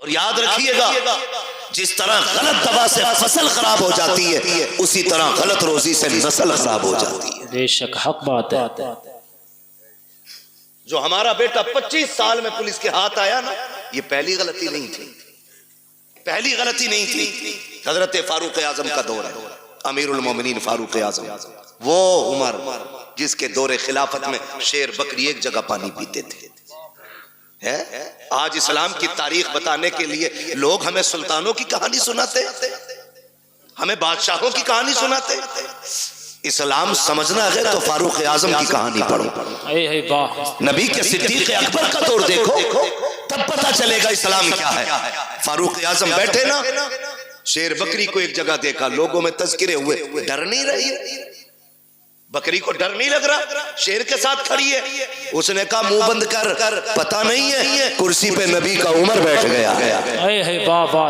और याद रखिएगा, जिस तरह गलत दवा से फसल खराब हो जाती है, उसी तरह गलत रोजी से नस्ल खराब हो जाती है। बेशक हक बात है। जो हमारा बेटा 25 साल में पुलिस के हाथ आया ना, ये पहली गलती नहीं थी, पहली गलती नहीं थी। हजरत फारूक आजम का दौर है, अमीरुल मोमिनीन फारूक आजम, वो उमर जिसके दौरे खिलाफत में शेर बकरी एक जगह पानी पीते थे। है आज इस्लाम की तारीख बताने के लिए लोग हमें सुल्तानों की कहानी सुनाते, हमें बादशाहों की कहानी सुनाते। इस्लाम समझना है तो फारूक आजम की कहानी पढ़ो, नबी के सिद्दीक अकबर का दौर देखो, तब पता चलेगा इस्लाम क्या है। फारूक आजम बैठे ना, शेर बकरी को एक जगह देखा, लोगों में तज़किरे हुए, डर नहीं रही, बकरी को डर नहीं लग रहा, शेर के साथ खड़ी है। उसने कहा मुंह बंद कर, पता नहीं है कुर्सी पे नबी का उमर बैठ गया।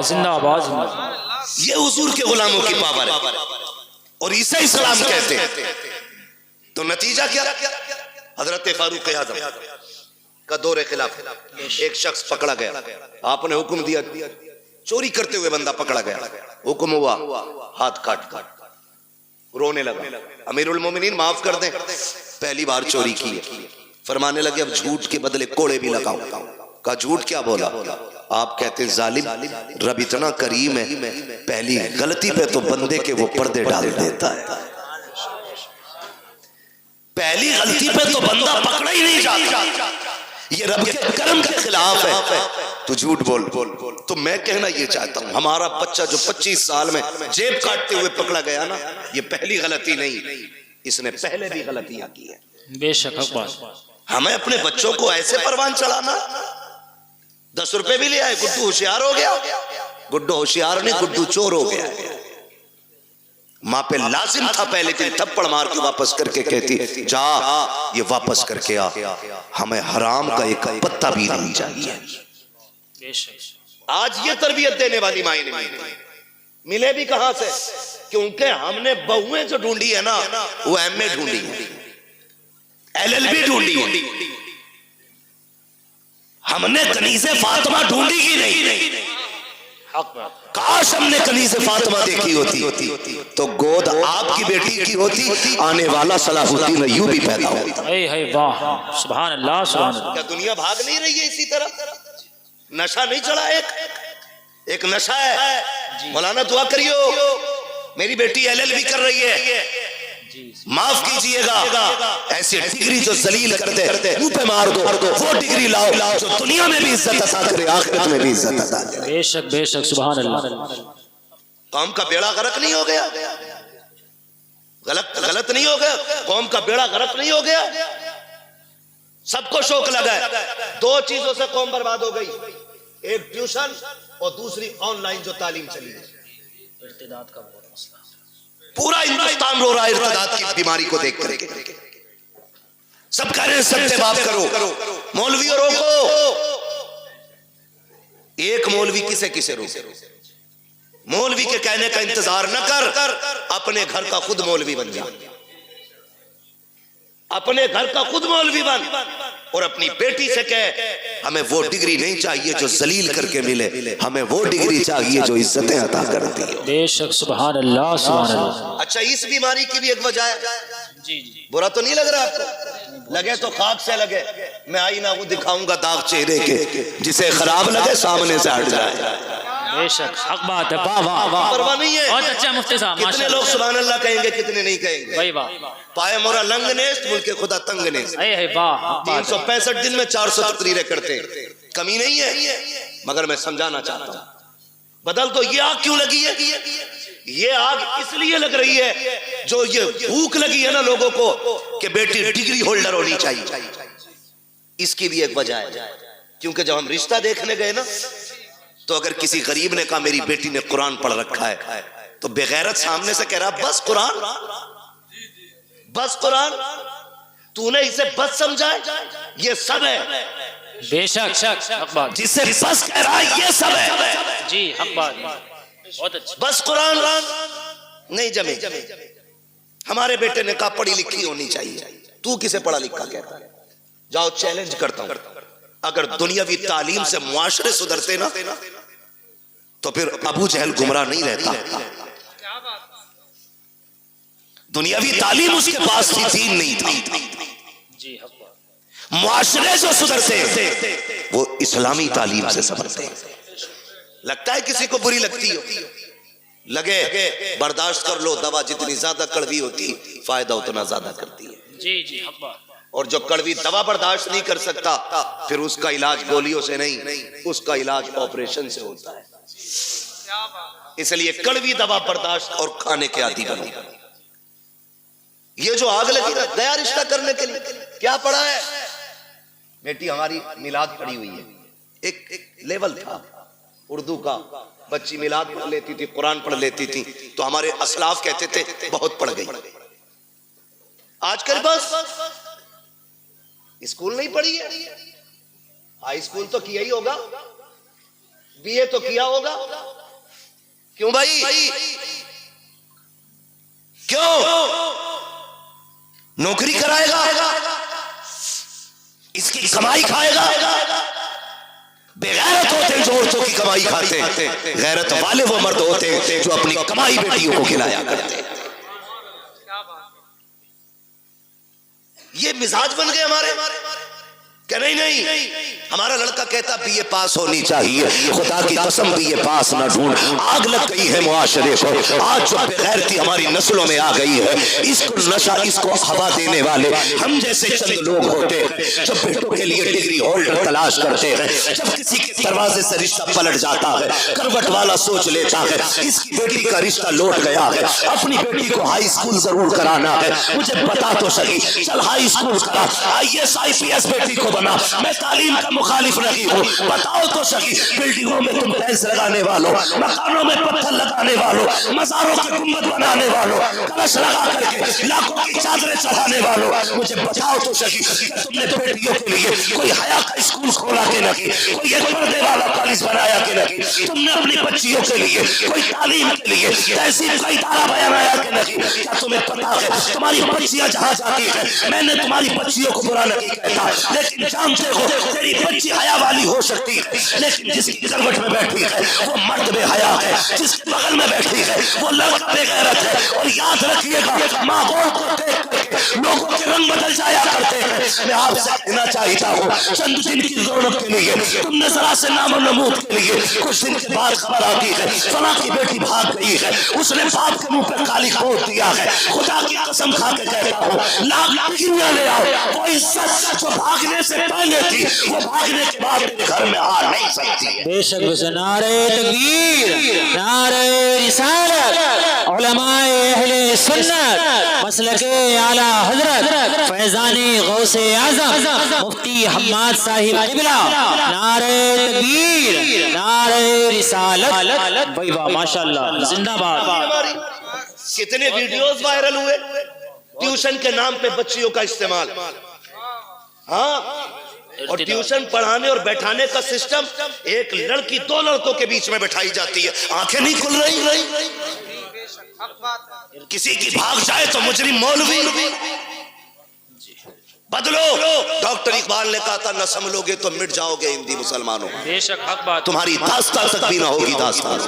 जिंदाबाद। ये हुजूर के गुलामों की पावर है और इसे इस्लाम कहते हैं। तो नतीजा क्या? हजरत फारूक आजम का दौरे खिलाफ एक शख्स पकड़ा गया, आपने हुक्म दिया, चोरी करते हुए बंदा पकड़ा गया, हुक्म हुआ हाथ काट, रोने लगा, अमीरुल मोमिनीन माफ कर दें, पहली बार चोरी की है। फरमाने लगे अब झूठ के बदले कोड़े भी लगाओ। कहा झूठ क्या बोला? आप कहते जालिम, रब इतना करीम है, पहली गलती पे तो बंदे के वो पर्दे डाल देता है, पहली गलती पे तो बंदा पकड़ा ही नहीं जाता, ये रब के करम के खिलाफ है, तो झूठ बोल। तो मैं कहना ये चाहता हूं, हमारा बच्चा जो 25 साल में जेब काटते हुए पकड़ा गया ना, ये पहली गलती नहीं, इसने पहले भी गलतियां की है। बेशक हमें अपने बच्चों को ऐसे परवान चढ़ाना, 10 रुपए भी ले आए, गुड्डू होशियार हो गया, गुड्डू होशियार नहीं, गुड्डू चोर हो गया। माँ पे लाजिम था पहले दिन थप्पड़ मार के वापस करके कहती जा ये वापस करके आ, हमें हराम का एक पत्ता भी नहीं चाहिए। आज ये तरबियत देने वाली माँ नहीं मिले भी कहां से? क्योंकि हमने बहुएं जो ढूंढी है ना, वो एमए ढूंढी है, एलएलबी ढूंढी है, हमने कनीज़े फातिमा ढूंढी ही नहीं। काश हमने कनीज़े फातिमा देखी होती तो गोद आपकी बेटी की होती, आने वाला सलाहुद्दीन अय्यूबी पैदा होता। सुभान अल्लाह, सुभान अल्लाह। क्या दुनिया भाग नहीं रही है इसी तरह? नशा नहीं चढ़ा, एक नशा है। मौलाना दुआ करियो, मेरी बेटी एलएलबी कर रही है, माफ कीजिएगा, ऐसी डिग्री जो जलील कर दे मुंह पे मार दो, वो डिग्री लाओ जो दुनिया में भी इज्जत अता करे, आखिरत में भी इज्जत अता करे। बेशक बेशक, सुभान अल्लाह। कौम का बेड़ा गर्क नहीं हो गया, गलत नहीं हो गया, कौम का बेड़ा गर्क नहीं हो गया। सबको शौक लगा है, 2 चीजों से कौम बर्बाद हो गई, एक ट्यूशन और दूसरी ऑनलाइन जो तालीम चली है। इर्तिदाद का बहुत मसला, पूरा हिंदुस्तान रो रहा है इर्तिदाद की बीमारी को देख कर। सब कह रहे हैं सत्य बात करो, मौलवियों रोको। एक मौलवी किसे किसे रोके? मौलवी के कहने का इंतजार न कर, अपने घर का खुद मौलवी बन जा, अपने घर का खुद मौलवी बन, और अपनी बेटी से कह हमें वो डिग्री नहीं चाहिए जो जलील करके मिले, हमें वो डिग्री चाहिए जो इज्जतें अता करती है। बेशक, सुभान अल्लाह, सुभान अल्लाह। अच्छा, इस बीमारी की भी एक वजह है। जी, बुरा तो नहीं लग रहा आपको? लगे तो खाक से लगे, मैं आईना को दिखाऊंगा दाग चेहरे के, जिसे खराब लगे सामने से हट जाए। बेशक हक बात है, वाह वाह वाह, परवाह नहीं है। बहुत अच्छा मुफ्ती साहब, कितने लोग सुभान अल्लाह कहेंगे, कितने नहीं कहेंगे? भाई वाह, पाए मोरा लंग नेस्त, मुल्के खुदा तंग नेस्त। 365 दिन में 400 तकरीरें करते, कमी नहीं है, मगर मैं समझाना चाहता हूँ, बदल तो ये आग क्यों लगी है? ये आग इसलिए लग रही है, जो ये भूख लगी है ना लोगों को कि बेटी डिग्री होल्डर होनी चाहिए, इसकी भी एक वजह है। क्योंकि जब हम रिश्ता देखने गए ना, तो अगर किसी गरीब ने कहा मेरी बेटी ने कुरान पढ़ रखा है, तो बेगैरत सामने से कह रहा बस कुरान, बस कुरान, तूने इसे बस समझा है, ये सब है। बेशक, जिसे बस कह रहा है ये सब है। जी, हक बात, बहुत अच्छा। बस कुरान नहीं जमे। हमारे बेटे ने कहा पढ़ी लिखी होनी चाहिए, तू किसे पढ़ा लिखा कहता है? जाओ चैलेंज करता हूं, अगर दुनियावी तालीम से मुआशरे सुधरते ना तो फिर अबू जहल गुमराह नहीं रहता। दुनियावी तालीम उसके पास थी, दीन नहीं था। जी हक बात। मुआशरे जो सुधरते वो इस्लामी तालीम से संभलते। लगता है किसी को बुरी लगती हो, लगे बर्दाश्त कर लो, दवा जितनी ज्यादा कड़वी होती फायदा उतना ज्यादा करती है। जी जी हक बात। और जो कड़वी दवा बर्दाश्त नहीं कर सकता फिर उसका इलाज गोलियों से नहीं, उसका इलाज ऑपरेशन से होता है। इसलिए कड़वी दवा बर्दाश्त और खाने के आदी बनो। ये जो आग लगी ना नया रिश्ता करने के लिए, क्या पढ़ा है बेटी हमारी मिलाद पढ़ी हुई है। एक लेवल था उर्दू का, बच्ची मिलाद पढ़ लेती थी, कुरान पढ़ लेती थी, तो हमारे असलाफ कहते थे बहुत पढ़ गई। आजकल बस स्कूल नहीं पढ़ी है, हाई स्कूल तो किया ही होगा, बीए तो किया होगा। क्यों भाई, क्यों नौकरी कराएगा, इसकी कमाई खाएगा। बेगैरत होते जो औरतों की कमाई खाते, गैरत वाले वो मर्द होते जो अपनी कमाई बेटियों को खिलाया करते। ये मिजाज बन गए हमारे क्या? नहीं, हमारा लड़का कहता बीए पास होनी चाहिए, खुदा की कसम बीए पास ना ढूंढ। आग लग गई है मुआशरे को, आज जो बेगैरती हमारी नस्लों में आ गई है, इसको नशा, इसको हवा देने वाले हम जैसे चंद लोग होते हैं जो बेटों के लिए डिग्री होल्डर तलाश करते हैं। जब किसी के दरवाजे से रिश्ता पलट जाता है, करवट वाला सोच लेता है इसकी बेटी का रिश्ता लौट गया है, अपनी बेटी को हाई स्कूल जरूर कराना है, मुझे बता तो सही, चल हाई स्कूल करा, IAS IPS बेटी को बना। मैं तालीम का मुखालिफ नहीं हूँ, बताओ तो सही, बिल्डिंगों में तुम टाइल्स लगाने वालों, मकानों में पत्थर लगाने वालों, मज़ारों के गुंबद बनाने वालों, कलश लगा करके लाखों की चादरें चढ़ाने वालों, मुझे बताओ तो सही, तुमने बेटियों के लिए कोई हया का स्कूल खोला के नहीं, कोई एक पर्दे वाला कॉलेज बनाया के नहीं, तुमने अपनी बच्चियों के लिए कोई तालीम के लिए तहसील का इदारा बनाया के नहीं? क्या तुम्हें पता है तुम्हारी बच्चियां जहाँ जाती है, मैंने तुम्हारी बच्चियों को बुरा नहीं कहता, लेकिन जानते हो तेरी बच्ची हया वाली हो सकती है, लेकिन जिसकी करवट में बैठी है वो मर्द बेहया है, जिसके बगल में बैठी है वो लड़का बेगैरत है। और याद रखिएगा माहौल को देख करके लोगों के रंग बदल जाया करते हैं। मैं आपसे कहना चाहता हूँ चंद दिन की जरूरत के लिए तुमने जरा से नाम नमूद के लिए कुछ दिन के बाद खबर आती है फला की बेटी भाग गई है, उसने बाप के मुंह पे काली पोत दिया है। खुदा की कसम खा के कहता हूँ लाख किन्या ले आओ, कोई सच जो भागने से पहले थी वो भागने के बाद तेरे घर में आ नहीं सकती है। बेशक नारे तकबीर, नारे रिसालत, उलमाए अहले सुन्नत, मसलके आला हजरत फैजानी गौसे आजम मुफ्ती हम्माद साहिब किबला, नारे तकबीर, नारे रिसालत। भाई वाह माशाअल्लाह, जिंदाबाद। कितने वीडियोस वायरल हुए ट्यूशन के नाम पे बच्चियों का इस्तेमाल। हाँ, और ट्यूशन पढ़ाने और बैठाने का सिस्टम, एक लड़की दो लड़कों के बीच में बैठाई जाती है, आंखें नहीं खुल रही, किसी की भाग जाए तो मुजरिम मौलवी। बदलो, डॉक्टर इकबाल ने कहा था न संभलोगे तो मिट जाओगे हिंदी मुसलमानों। बेशक हक बात, तुम्हारी दास्तान तक भी ना होगी दास्तान।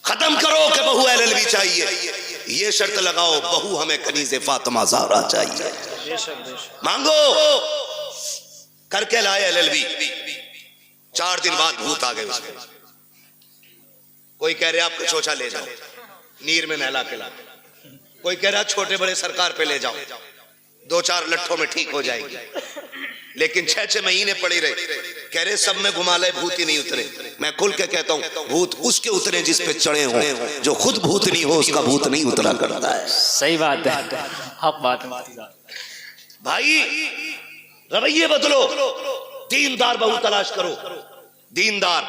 खत्म करो कि बहू LLB चाहिए, ये शर्त लगाओ बहू हमें कनीज़े फातिमा ज़हरा चाहिए। मांगो, करके लाए LLB, 4 दिन बाद भूत आ गए उसमें। कोई कह रहे आपको चोचा ले जाओ, नीर में नहला के ला, कोई कह रहा छोटे बड़े सरकार पे ले जाओ, 2-4 लट्ठों में ठीक हो जाएगी। लेकिन 6-6 महीने पड़े रहे, कह रहे सब में घुमा ले भूत ही नहीं उतरे। मैं खुल के कहता हूँ भूत उसके उतरे जिस पे चढ़े हो, जो खुद भूत नहीं हो उसका भूत नहीं उतरा करता है। सही बात है, हक बात है भाई, रवैये बदलो, दीनदार बहू तलाश करो, दीनदार।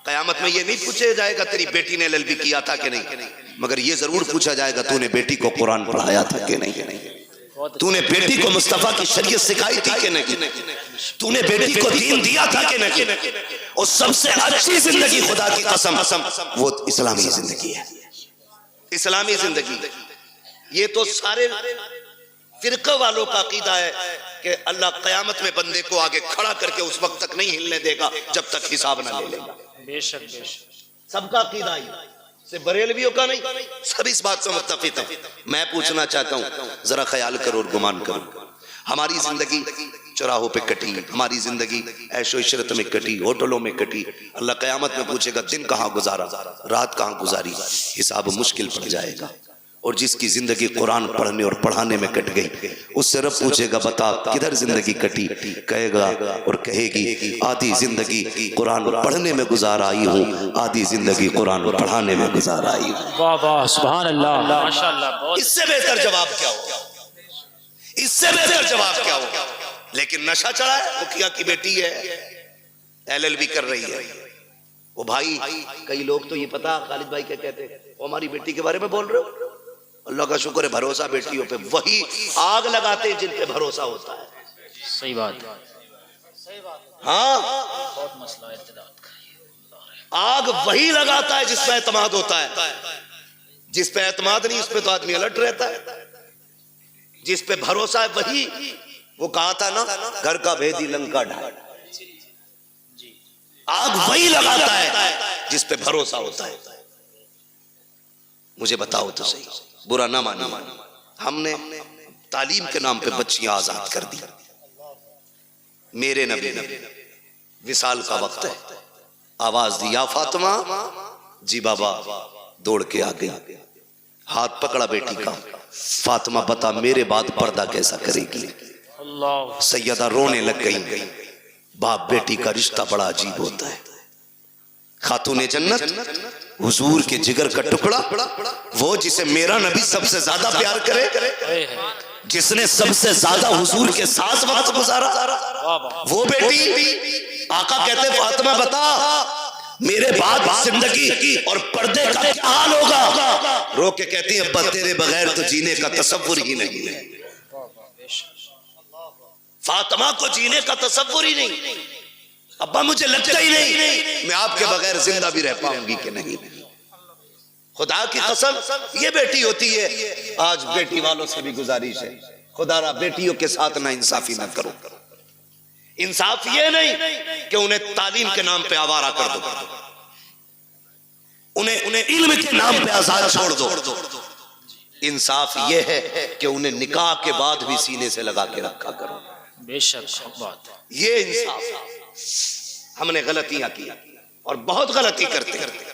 कयामत में ये नहीं पूछा जाएगा तेरी बेटी ने LLB किया था कि नहीं, मगर ये जरूर पूछा जाएगा तूने बेटी को कुरान पढ़ाया था कि नहीं, तूने बेटी को मुस्तफा की शरीयत सिखाई थी कि नहीं, तूने बेटी को दीन दिया था कि नहीं। और सबसे अच्छी जिंदगी खुदा की कसम वो इस्लामी जिंदगी है, इस्लामी जिंदगी। ये तो सारे फिरके वालों का अकीदा है कि अल्लाह क़यामत में बंदे को आगे खड़ा करके उस वक्त तक नहीं हिलने देगा जब तक हिसाब ना ले लेगा। बेशक बेशक। सबका अकीदा ही सिर्फ बरेलवियों का नहीं, सब इस बात से मुत्तफिक है। मैं पूछना चाहता हूँ, जरा ख्याल करो और गुमान करो, हमारी जिंदगी चौराहों पे कटी, हमारी जिंदगी ऐशो इशरत में कटी, होटलों में कटी। अल्लाह क़यामत में पूछेगा दिन कहाँ गुजारा, रात कहाँ गुजारी, हिसाब मुश्किल पड़ जाएगा। और जिसकी जिंदगी कुरान पढ़ने और पढ़ाने में कट गई, उससे रब पूछेगा बता किधर जिंदगी कटी, कहेगा और कहेगी आधी जिंदगी कुरान पढ़ने में गुजार आई हूँ, आधी जिंदगी कुरान पढ़ाने में गुजार आई हूँ। वाह वाह सुभान अल्लाह माशाअल्लाह। इससे बेहतर जवाब क्या होगा, इससे बेहतर जवाब क्या होगा? लेकिन नशा चढ़ा है, मुखिया की बेटी है, LLB कर रही है। वो भाई, कई लोग तो ये पता खालिद भाई क्या कहते हैं, वो हमारी बेटी के बारे में बोल रहे हो, अल्लाह का शुक्र है भरोसा बेटियों पे, वही आग लगाते हैं जिन पे भरोसा होता है। सही बात। हाँ, बहुत मसला है इत्तेदाद का। आग वही लगाता है जिस पे एतमाद होता है, जिस पे एतमाद नहीं उस पे तो आदमी अलर्ट रहता है। जिस पे भरोसा है वही, वो कहा था ना, घर का भेदी लंका ढाल, आग वही लगाता है जिस पे भरोसा होता है। मुझे बताओ तो सही, बुरा ना मानो, हमने तालीम के नाम पे बच्चियां आजाद कर दी। मेरे नबी ने विसाल का वक्त है, आवाज दी या फातिमा, जी बाबा दौड़ के आ गई, हाथ पकड़ा बेटी का, फातिमा बता मेरे बाद पर्दा कैसा करेगी। अल्लाह। सैयदा रोने लग गई। बाप बेटी का रिश्ता बड़ा अजीब होता है। खातूने जन्नत हुजूर के जिगर का टुकड़ा, वो जिसे मेरा नबी सबसे ज्यादा प्यार करे, जिसने सबसे ज्यादा हुजूर के साथ वक्त गुजारा, वो बेटी आका कहते फातिमा बता मेरे बाद जिंदगी और पर्दे का क्या हाल होगा। रो के कहती है अब्बा तेरे बगैर तो जीने का तसव्वुर ही नहीं है। फातिमा को जीने का तसव्वुर ही नहीं, अब्बा मुझे लगता ही नहीं मैं आपके बगैर जिंदा भी रह पाऊंगी कि नहीं। खुदा की कसम ये बेटी होती है। आज बेटी वालों से भी गुजारिश है, खुदा बेटियों के साथ ना इंसाफी ना करो। इंसाफ ये नहीं कि उन्हें तालीम के नाम पे आवारा कर दो, उन्हें इल्म के नाम पे आजाद छोड़ दो। इंसाफ ये है कि उन्हें निकाह के बाद भी सीने से लगा के रखा करो। बेशक बात। ये इंसाफ। हमने गलतियां की और बहुत गलती करते करते,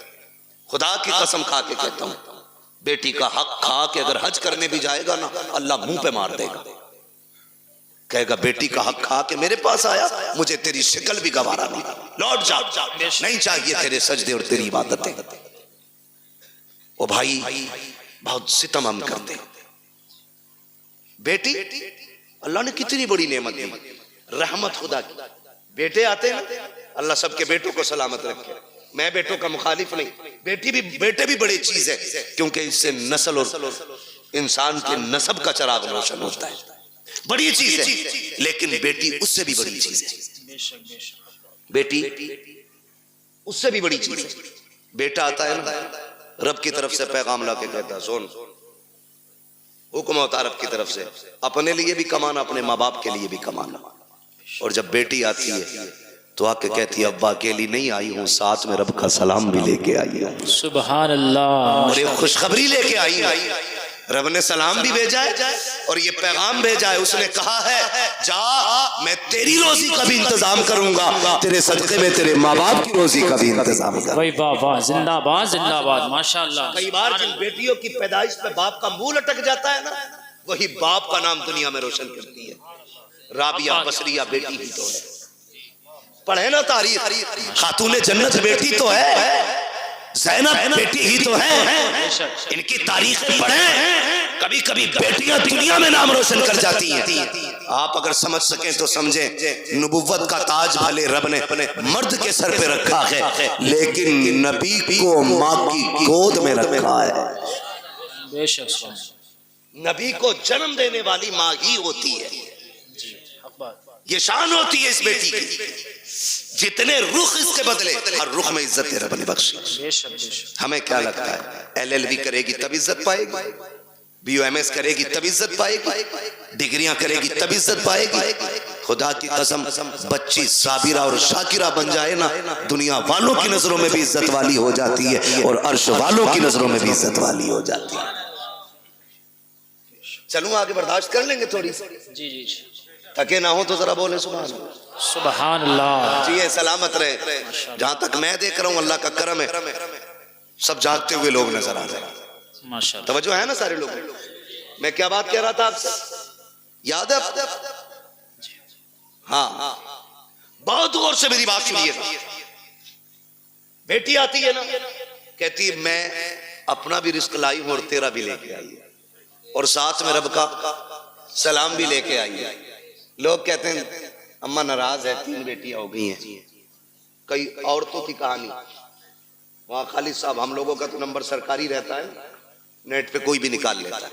खुदा की कसम खा के कहता हूं, बेटी का हक खा के अगर हज करने भी जाएगा ना, अल्लाह मुंह पे मार देगा, कहेगा बेटी का हक खा के मेरे पास आया, मुझे तेरी शक्ल भी गवारा नहीं, लौट जा, नहीं चाहिए तेरे सजदे और तेरी इबादतें। ओ भाई बहुत सितम हम करते। बेटी अल्लाह ने कितनी बड़ी नेमत दी, रहमत खुदा की। बेटे आते हैं, अल्लाह सबके बेटों को सलामत रखे। मैं बेटों का मुखालिफ नहीं, बेटे भी बड़ी चीज है, क्योंकि इससे नस्ल और इंसान के नस्ब का चराग रोशन होता है, बड़ी चीज है। लेकिन बेटी उससे भी बड़ी चीज है, बेटी उससे भी बड़ी चीज है। बेटा आता है ना, रब की तरफ से पैगाम ला के कहता है सुन, हुक्म होता रब की तरफ से, अपने लिए भी कमाना, अपने माँ बाप के लिए भी कमाना। और जब बेटी आती है तो आके कहती है अब्बा अकेली नहीं आई हूँ, साथ में रब का सलाम भी लेके आई हूँ। सुभान अल्लाह। और ये खुशखबरी लेके आई है, रब ने सलाम भी भेजा है और ये पैगाम भेजा है। उसने कहा है जा मैं तेरी रोजी का भी इंतजाम करूंगा, तेरे सदके में तेरे माँ बाप की रोजी का भी इंतजाम करूंगा। भाई वाह वाह, जिंदाबाद जिंदाबाद माशाअल्लाह। कई बार जिन बेटियों की पैदाइश पे बाप का मुंह लटक जाता है ना, वही बाप का नाम दुनिया में रोशन करती है। राबिया बसरिया बेटी ही तो है, पढ़े ना तारीख, खातूने जन्नत बेटी तो है, ज़ैनब बेटी ही तो है, इनकी तारीखें पढ़ें। कभी कभी बेटियां दुनिया में नाम रोशन कर जाती हैं। आप अगर समझ सकें तो समझें, नबुव्वत का ताज भले रब ने मर्द के सर पे रखा है, लेकिन नबी को माँ की गोद में रखा है। बेशक नबी को जन्म देने वाली माँ ही होती है, ये शान होती है इस बेटी की। जितने रुख इसके बदले, हर रुख में इज्जत रब ने बख्शी। हमें क्या लगता है LLB करेगी तब इज्जत पाएगी? BOMS करेगी तब इज्जत पाएगी, डिग्रियां करेगी तब इज्जत पाएगी। खुदा की कसम बच्ची साबिरा और शाकिरा बन जाए ना, दुनिया वालों की नजरों में भी इज्जत वाली हो जाती है और अर्श वालों की नजरों में भी इज्जत वाली हो जाती है। चलूं आगे, बर्दाश्त कर लेंगे थोड़ी सी? जी जी जी। थके ना हो तो जरा बोले सुभान अल्लाह। सुभान अल्लाह। जी सलामत रहे। जहां तक मैं देख रहा हूं अल्लाह का करम है, सब जागते हुए लोग नजर आ रहे हैं। माशाअल्लाह। तवज्जो है ना सारे लोग? मैं क्या बात कह रहा था आपसे, याद है आपको? हाँ, बहुत गौर से मेरी बात सुनिएगा। बेटी आती है ना, कहती है मैं अपना भी रिस्क लाई हूं और तेरा भी लेके आई है, और साथ में रब का सलाम भी लेके आई है। लोग कहते हैं अम्मा नाराज है, 3 बेटियां हो गई हैं। कई औरतों की कहानी, वहां खालिद साहब, हम लोगों का तो नंबर सरकारी रहता है, नेट पे कोई भी निकाल लेता है।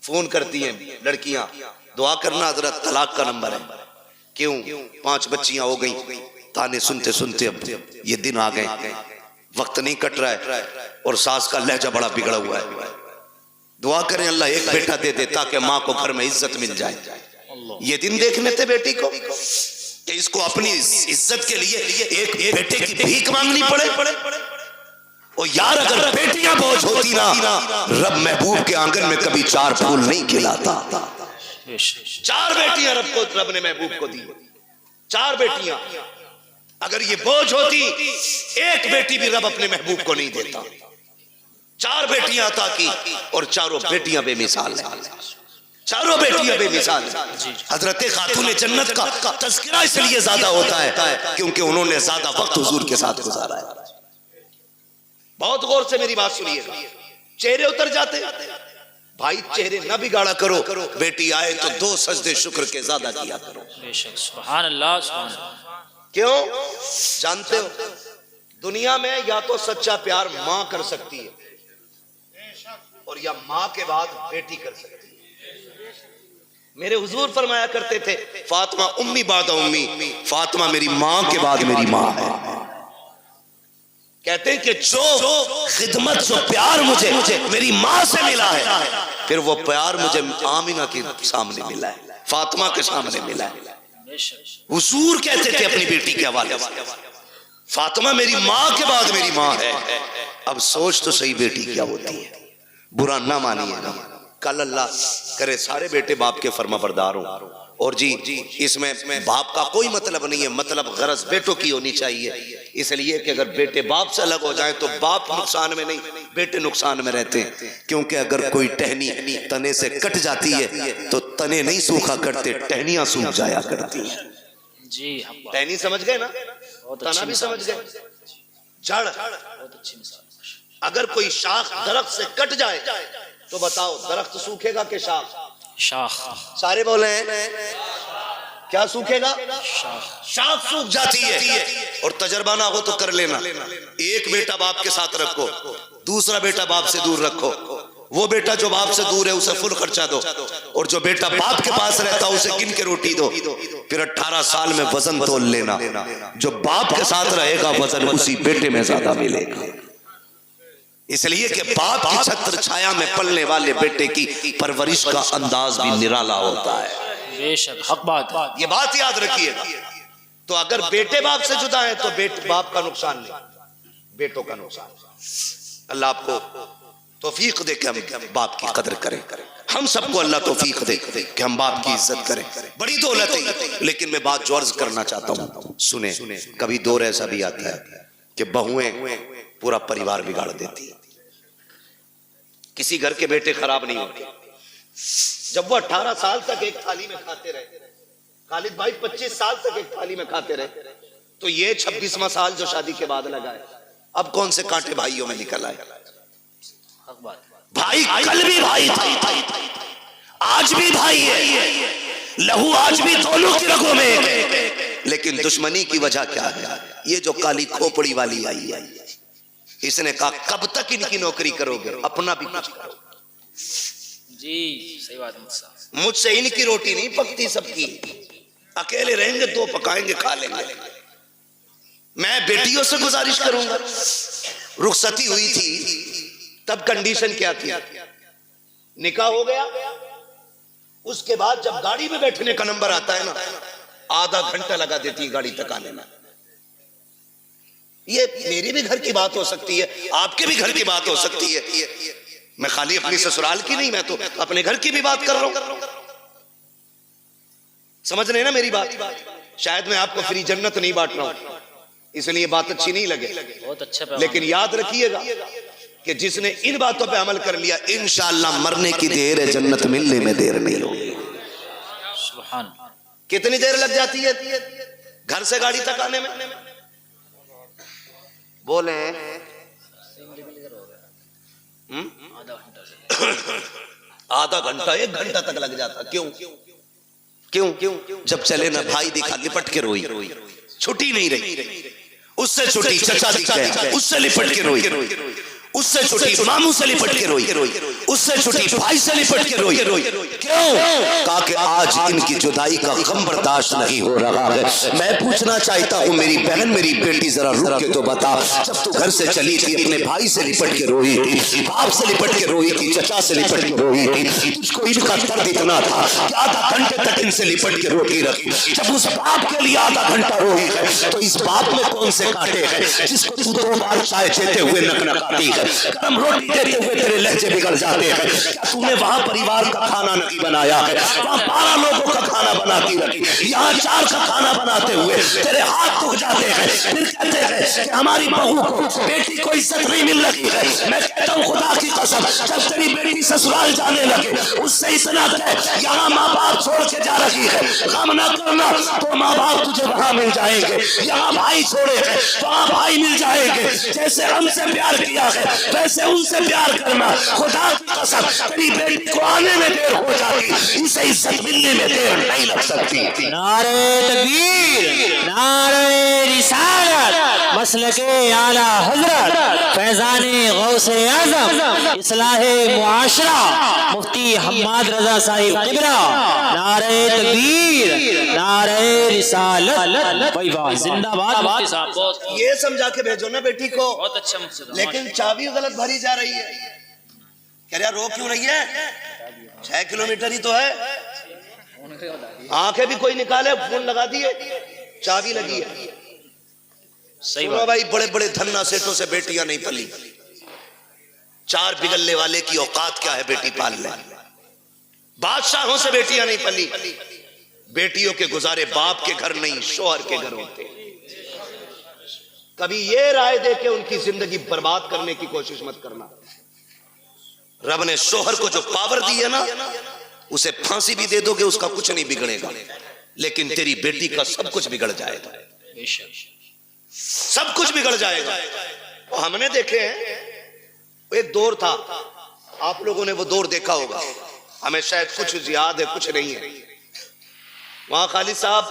फोन करती हैं लड़कियां, दुआ करना हजरत तलाक का नंबर है। क्यों? 5 बच्चियां हो गई। ताने सुनते सुनते अब ये दिन आ गए, वक्त नहीं कट रहा है और सास का लहजा बड़ा बिगड़ा हुआ है। दुआ करें अल्लाह एक बेटा दे दे ताकि माँ को घर में इज्जत मिल जाए। ये दिन देखने थे बेटी को कि इसको अपनी इज्जत के लिए एक बेटे की भीख मांगनी पड़े। और यार अगर बेटियां बोझ होती ना, रब महबूब के आंगन में कभी 4 फूल नहीं खिलाता। 4 बेटियां रब ने महबूब को दी, 4 बेटियां। अगर ये बोझ होती, एक बेटी भी रब अपने महबूब को नहीं देता। 4 बेटियां अता की और चारों बेटियां बेमिसाल हैं, चारों बेटियां बेमिसाल हैं। हजरत खातून जन्नत का तज़किरा इसलिए ज्यादा होता है क्योंकि उन्होंने ज्यादा वक्त हुजूर के साथ गुजारा है। बहुत गौर से मेरी बात सुनिएगा, चेहरे उतर जाते भाई, चेहरे न बिगाड़ा करो। बेटी आए तो 2 सजदे शुक्र के ज्यादा किया करो। सुभान अल्लाह, सुभान अल्लाह। क्यों? जानते हो दुनिया में या तो सच्चा प्यार मां कर सकती है और या मां के बाद बेटी कर सकती है। मेरे हुजूर फरमाया करते थे, फातिमा उम्मी बाद उम्मी, फातिमा मेरी मां के बाद मेरी मां है। कहते हैं कि जो खिदमत, जो प्यार मुझे मेरी मां से मिला है, फिर वो प्यार मुझे आमिना के सामने मिला है, फातिमा के सामने मिला है। हुजूर कहते थे अपनी बेटी के हवाले से, फातिमा मेरी मां के बाद मेरी मां है। अब सोच तो सही बेटी क्या होती है, बुरा ना मानिएगा। कल अल्लाह करे सारे बेटे बाप के फर्माबरदार हों। और जी इसमें बाप का कोई मतलब नहीं है, मतलब गरज बेटों की होनी चाहिए। इसलिए कि अगर बेटे बाप से अलग हो जाएं तो बाप नुकसान में नहीं, बेटे नुकसान में रहते हैं। क्योंकि अगर कोई टहनी तने से कट जाती है तो तने नहीं सूखा करते, टहनियां सूख जाया करती हैं। जी, टहनी समझ गए ना, तना भी समझ गए, जड़। बहुत अच्छी मिसाल। अगर कोई शाख दरख्त से कट जाए तो बताओ दरख्त सूखेगा कि शाख? शाख। सारे बोले क्या सूखेगा? शाख सूख जाती है। और तजर्बा ना हो तो कर लेना, एक बेटा बाप के साथ रखो, दूसरा बेटा बाप से दूर रखो। वो बेटा जो बाप से दूर है उसे फुल खर्चा दो, और जो बेटा बाप के पास रहता है उसे गिन के रोटी दो। फिर 18 साल में वजन तोल लेना, जो बाप के साथ रहेगा वजन उसी बेटे में ज्यादा मिलेगा। इसलिए कि बाप की छत्र छाया में पलने वाले बेटे की परवरिश का अंदाज भी निराला होता है। बेशक, हक बात। ये बात याद रखिएगा। तो अगर बेटे बाप से जुदा है तो बाप का नुकसान नहीं, बेटों का नुकसान। अल्लाह आपको तौफीक दे कि हम बाप की कदर करें। हम सबको अल्लाह तौफीक दे कि हम बाप की इज्जत करें। बड़ी दौलत है। लेकिन मैं बात जो अर्ज करना चाहता हूँ, सुने। कभी दौर ऐसा भी आता है कि बहुएं पूरा परिवार बिगाड़ देती है। किसी घर के बेटे खराब नहीं होते। जब वो 18 साल तक एक थाली में खाते रहे, खालिद भाई 25 साल तक एक थाली में खाते रहे, तो ये 26वां साल जो शादी के बाद लगा है, अब कौन से कांटे भाइयों में निकल आए? भाई कल भी भाई था, आज भी भाई है, लहू आज भी दोनों की रगों में है। लेकिन दुश्मनी की वजह क्या है? ये जो काली खोपड़ी वाली आई है, इसने कहा कब तक इनकी नौकरी करोगे, अपना भी कुछ करो। जी सही बात है। मुझसे इनकी रोटी नहीं पकती सबकी, अकेले रहेंगे 2 पकाएंगे खा लेंगे। मैं बेटियों से गुजारिश करूंगा। रुखसती हुई थी तब कंडीशन क्या थी? निकाह हो गया, उसके बाद जब गाड़ी में बैठने का नंबर आता है ना, आधा घंटा लगा देती है गाड़ी तक आने में। ये मेरी भी घर की बात हो सकती है, आपके भी घर की बात हो सकती है। मैं खाली अपनी ससुराल की नहीं, मैं तो अपने घर की भी बात कर रहा हूं। समझ रहे हैं ना मेरी बात? शायद मैं आपको फ्री जन्नत नहीं बांट रहा हूं, इसलिए बात अच्छी नहीं लगे, बहुत अच्छा। लेकिन याद रखिएगा कि जिसने इन बातों पे अमल कर लिया, इंशाअल्लाह मरने की देर है, जन्नत मिलने में देर नहीं होगी। सुभान। कितनी देर लग जाती है घर से गाड़ी तक आने में? बोले आधा घंटा 1 घंटा तक लग जाता। क्यों क्यों क्यों? जब चले ना भाई दिखा, लिपट के रोई, छुट्टी नहीं रही। उससे छुट्टी चचा दिख गया, उससे लिपट के रोई। उससे छुट्टी मामू से लिपट के रोई। उससे छुट्टी भाई से लिपट के रोई। क्यों? कहा कि आज इनकी जुदाई का गम बर्दाश्त नहीं हो रहा है। मैं पूछना चाहता हूँ मेरी बहन, मेरी बेटी, जरा रुक के तो बता, जब तू घर से चली थी अपने भाई से लिपट के रोई थी, बाप से लिपट के रोई थी, चचा से लिपट के रोई थी, तुझको इनका दर्द इतना था कि आधा घंटे तक इनसे लिपट के रोटी रखी। जब उस बाप के लिए आधा घंटा रोई है, तो इस बाप में कौन से कांटे हैं जिसको तू 2 बार चाय देते हुए नकनकाती है, गरम रोटी देते हुए तेरे लहजे बिगड़ जाते हैं? क्या तूने वहां परिवार का खाना नहीं बनाया है? वहां 12 लोगों का खाना बनाती रखी, यहाँ 4 का खाना बनाते हुए तेरे हाथ टूट जाते हैं। फिर कहते हैं कि हमारी बहू को, बेटी को इज्जत नहीं मिल रही है। मैं कहता हूँ खुदा की कसम, जब तेरी बेटी ससुराल जाने लगे, उससे इतना कह, यहाँ माँ बाप छोड़ के जा रही है, गम न करना, तो माँ बाप तुझे वहां मिल जाएंगे। यहाँ भाई छोड़े हैं, वहां भाई मिल जाएंगे। जैसे हमसे प्यार किया है, वैसे उनसे प्यार करना। खुदा की कसम, तेरी बेटी को आने में देर हो जाती, इसे इज्जत मिलने में देर नहीं लग सकती। नारे तकबीर, नारे रिसालत, मसलके आला हजरत, फैजाने गौसे आजम, इस्लाहे मुआशरा, मुफ्ती हम्माद रजा साहिब किबरा। नारे तकबीर, नारे रिसालत, भाई वाह, जिंदाबाद मुफ्ती साहब। ये समझा के भेजो ना बेटी को। बहुत अच्छा मुफ्ती साहब। लेकिन चाबी गलत भरी जा रही है। कह रहा रो क्यों रही है? 6 किलोमीटर ही तो है। आंखें भी कोई निकाले, फोन लगा दिए, चाबी लगी है। सही सुनो भाई, बड़े बड़े धन्ना सेठों से बेटियां नहीं पली। 4 बिगलने वाले की औकात क्या है बेटी पाल ले? बादशाहों से बेटियां नहीं पली। बेटियों के गुजारे बाप के घर नहीं, शोहर के घर होते। कभी ये राय दे के उनकी जिंदगी बर्बाद करने की कोशिश मत करना। रब ने शोहर को जो पावर दी है ना, उसे फांसी भी दे दोगे उसका कुछ नहीं बिगड़ेगा, लेकिन तेरी बेटी का सब कुछ बिगड़ जाएगा। सब कुछ बिगड़ जाएगा। तो हमने देखे हैं, एक दौर था, आप लोगों ने वो दौर देखा होगा, हमें शायद कुछ याद है कुछ नहीं है। वहां खालिद साहब,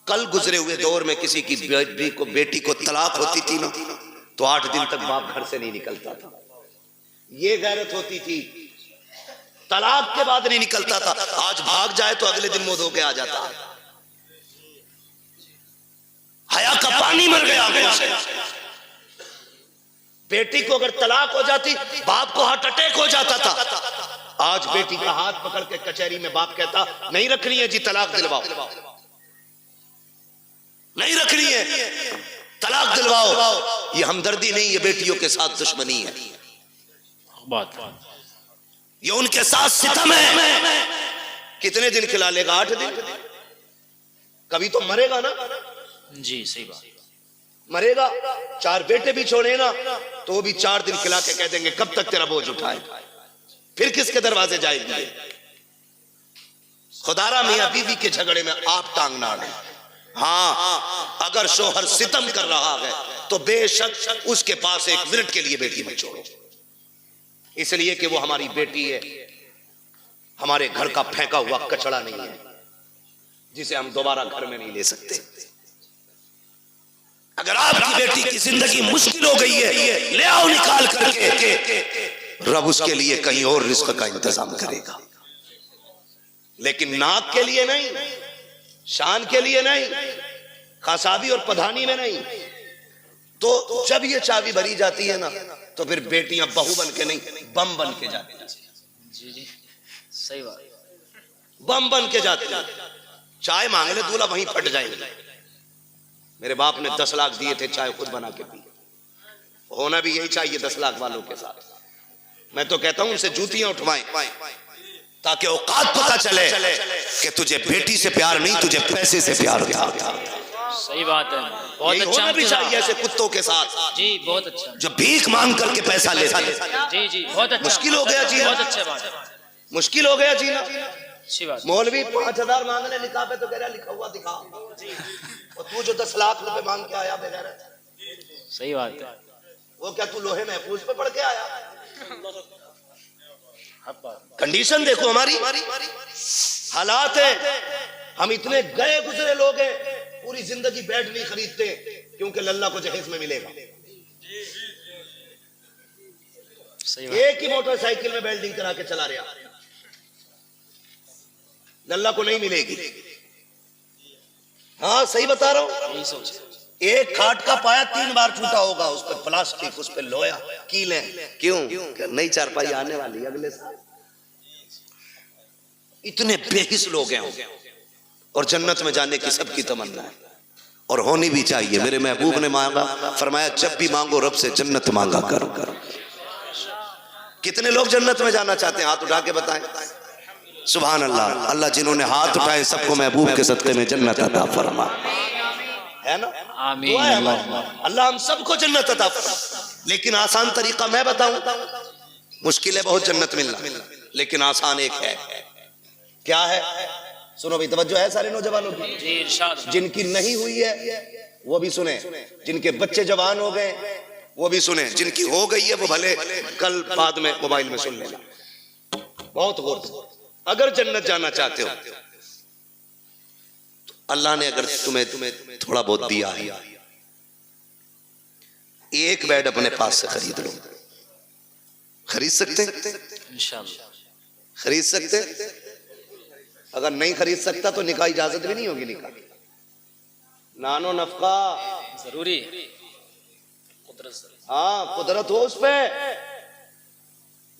कल गुजरे हुए दौर में किसी की बेटी को तलाक होती थी ना, तो 8 दिन तक बाप घर से नहीं निकलता था। ये गैरत होती थी, तलाक के बाद नहीं निकलता था। आज भाग जाए तो अगले दिन मुंह धो के आ जाता। हया का पानी मर गया आंखों से। बेटी को अगर तलाक हो जाती, बाप को हार्ट अटैक हो जाता था। आज बेटी का हाथ पकड़ के कचहरी में बाप कहता, नहीं रखनी है जी, तलाक दिलवाओ, नहीं रखनी है, तलाक दिलवाओ। ये हमदर्दी नहीं, ये बेटियों के साथ दुश्मनी है, ये उनके साथ सितम है। कितने दिन खिला लेगा? 8 दिन। कभी तो मरेगा ना जी, सही बात। मरेगा। 4 बेटे भी छोड़े ना, तो भी 4 दिन खिला के कह देंगे कब तक तेरा बोझ उठाए, फिर किसके दरवाजे जाएंगे? खुदारा मियां बीवी के झगड़े में आप टांग ना अड़े। हाँ, अगर शोहर सितम कर रहा है तो बेशक उसके पास 1 मिनट के लिए बेटी मत छोड़ो, इसलिए कि वो हमारी बेटी है, हमारे घर का फेंका हुआ कचड़ा नहीं है, जिसे हम दोबारा घर में नहीं ले सकते। अगर आपकी बेटी की जिंदगी मुश्किल हो गई है, ले आओ निकाल करके, रब उसके लिए कहीं और रिस्क का इंतजाम करेगा, लेकिन नाक के लिए नहीं, शान के लिए नहीं, खासाबी और पधानी में नहीं। तो जब ये चाबी भरी जाती है ना, तो फिर बेटियां बहू बन के नहीं, बम बन के जाती हैं। जी जी सही बात। बम बन के जाते हैं। चाय मांग ले दूल्हा वहीं फट जाएंगे। मेरे बाप ने 10 लाख दिए थे, चाय खुद बना के पी। होना भी यही चाहिए 10 लाख वालों के साथ। मैं तो कहता हूं उनसे जूतियां उठवाएं ताकि औकात पता चले कि तुझे बेटी से प्यार नहीं, तुझे पैसे से प्यार था। सही बात है, बहुत यही अच्छा होना भी इंतजाम। चाहिए ऐसे कुत्तों के साथ जी बहुत अच्छा। जो भीख मांग करके पैसा लेते। जी जी बहुत अच्छा। मुश्किल हो गया जी, बहुत अच्छा बात है, मुश्किल हो गया जीना। अच्छी बात। मौलवी 5000 मांगने निकाह पे तो कह रहा लिखा हुआ दिखा, और तू जो 10 लाख रुपए मांग के आया बगैर, सही बात है। वो क्या तू लोहे महफूज पे पढ़ के आया? अब कंडीशन देखो हमारी, हालात है। हम इतने गए गुजरे लोग हैं, पूरी जिंदगी बेड नहीं खरीदते क्योंकि लल्ला को जहेज में मिलेगा। सही बात। एक ही मोटरसाइकिल में वेल्डिंग करा के चला रहा, लल्ला को नहीं मिलेगी। हाँ सही बता रहा हूं। यही सोच। एक खाट का पाया 3 बार टूटा होगा, उस पर प्लास्टिक, उस पर लोहा, कीले। क्यों? नई चारपाई आने वाली अगले साल। इतने बेहिस लोग हैं और जन्नत में जाने की सबकी तमन्ना है और होनी भी चाहिए। मेरे महबूब ने मांगा, फरमाया जब भी मांगो रब से जन्नत मांगा करो। कितने लोग जन्नत में जाना चाहते हैं? हाथ उठा के बताएं। सुभान अल्लाह। अल्लाह जिन्होंने हाथ उठाए सबको महबूब के सदके में जन्नत अता फरमा, है ना? आमीन। अल्लाह हम सबको जन्नत अता फरमा। लेकिन आसान तरीका मैं बताऊं, मुश्किल है बहुत जन्नत मिलना, लेकिन आसान एक है। क्या है? सुनो भाई, तवज्जो है सारे नौजवानों की। जी इरशाद। जिनकी नहीं हुई है वो भी सुने, जिनके बच्चे जवान हो गए वो भी सुने, जिनकी हो गई है वो भले कल बाद में मोबाइल में सुन लेना। बहुत गौर से, अगर जन्नत जाना चाहते हो तो अल्लाह ने अगर तुम्हें थोड़ा बहुत दिया है, एक बेड अपने पास से खरीद लो। खरीद सकते? इंशाअल्लाह खरीद सकते। अगर नहीं खरीद सकता तो निकाह इजाजत भी नहीं होगी। निकाह नानो नफका जरूरी है। हाँ कुदरत हो उस पे।